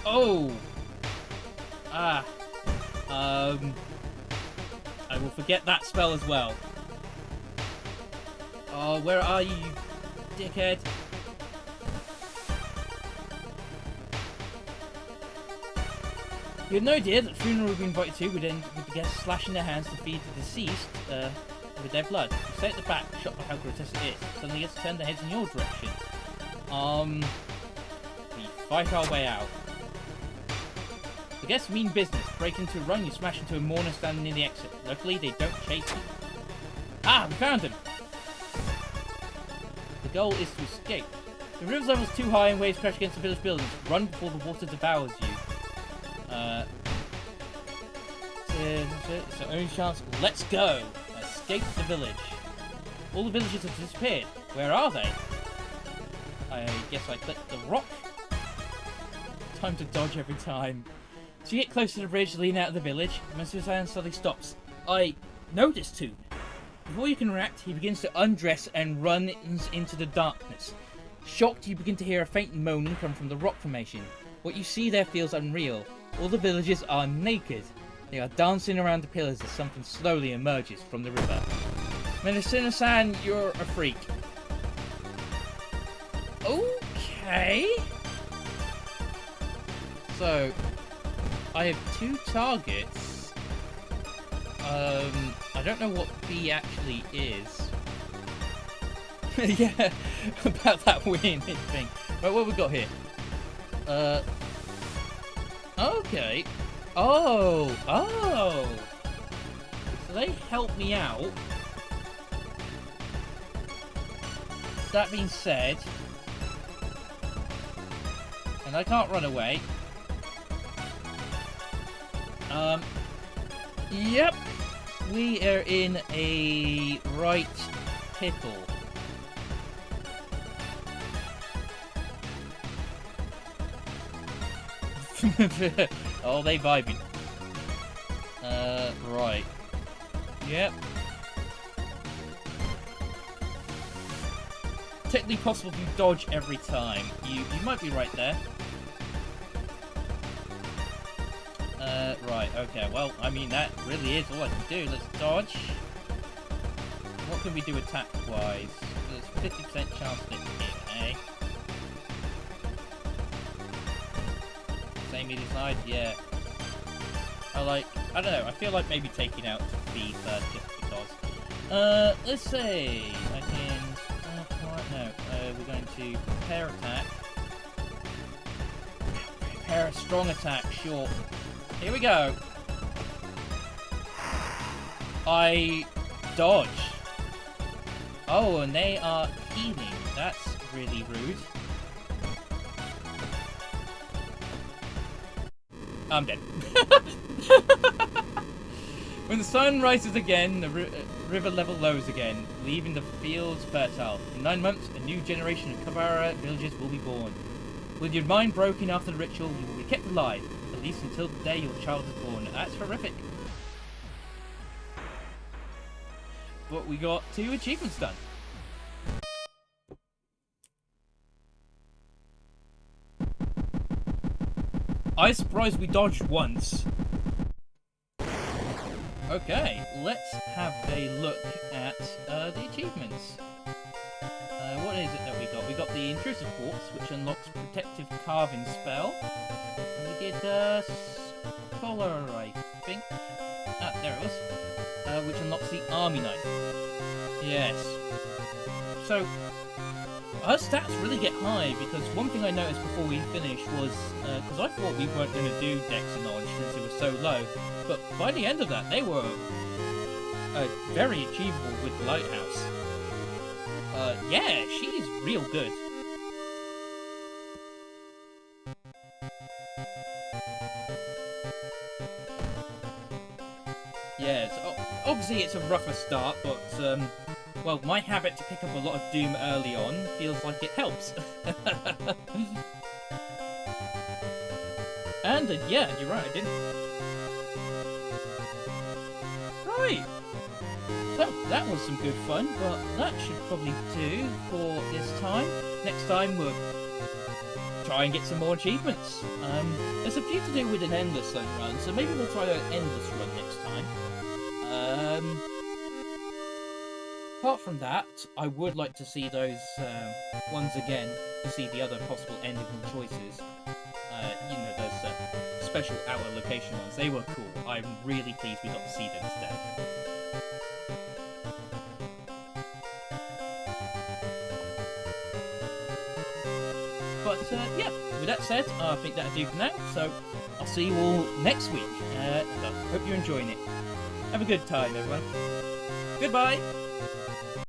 Oh! Ah. I will forget that spell as well. Oh, where are you, you dickhead? You had no idea that the funeral we'd been invited to would end with the guests slashing their hands to feed the deceased with their blood. You stay at the back, shocked by how grotesque it is. Suddenly gets to turn their heads in your direction. We fight our way out. The guests mean business. Break into a run, you smash into a mourner standing near the exit. Luckily, they don't chase you. Ah, we found him! The goal is to escape. The river's level is too high and waves crash against the village buildings. Run before the water devours you. It's our only chance. Let's go! Escape the village. All the villagers have disappeared. Where are they? I guess I clicked the rock. Time to dodge every time. So you get close to the bridge leading out of the village. Masusan suddenly stops. I notice too. Before you can react, he begins to undress and runs into the darkness. Shocked, you begin to hear a faint moaning come from the rock formation. What you see there feels unreal. All the villagers are naked. They are dancing around the pillars as something slowly emerges from the river. Masusan, you're a freak. Okay. So, I have 2 targets. I don't know what B actually is. Yeah, about that weird thing. Right, what have we got here? Okay. Oh! So they help me out. That being said, and I can't run away. Yep. We are in a right pickle. Oh, they vibing. Right. Yep. Technically possible if you dodge every time. You might be right there. Right, okay, well, I mean, that really is all I can do. Let's dodge. What can we do attack-wise? There's 50% chance of it hit, eh? Same either side? Yeah. I don't know, I feel like maybe taking out B first just because. Let's see. I can... no, we're going to prepare attack. Prepare a strong attack, sure. Here we go. I dodge. Oh, and they are healing. That's really rude. I'm dead. When the sun rises again, the river level lows again, leaving the fields fertile. In 9 months, a new generation of Kabara villagers will be born. With your mind broken after the ritual, you will be kept alive, at least until the day your child is born. That's horrific. But we got 2 achievements done. I'm surprised we dodged once. Okay, let's have a look at the achievements. What what is it that we got? We got the Intrusive Quartz, which unlocks Protective Carving spell. And we did, Scholar, I think. Ah, there it was. Which unlocks the Army Knife. Yes. So, our stats really get high, because one thing I noticed before we finished was, because I thought we weren't going to do Dex and Knowledge since it was so low, but by the end of that, they were very achievable with the Lighthouse. Yeah, she's real good. Yes, obviously it's a rougher start, but, well, my habit to pick up a lot of Doom early on feels like it helps. And, yeah, you're right, I didn't. Right. So, that was some good fun, but that should probably do for this time. Next time, we'll try and get some more achievements. There's a few to do with an Endless run, so maybe we'll try an Endless run next time. Apart from that, I would like to see those ones again, to see the other possible ending choices. You know, those special hour location ones. They were cool. I'm really pleased we got to see them today. But, yeah, with that said, I think that'll do for now, so I'll see you all next week, and I hope you're enjoying it. Have a good time, everyone. Goodbye!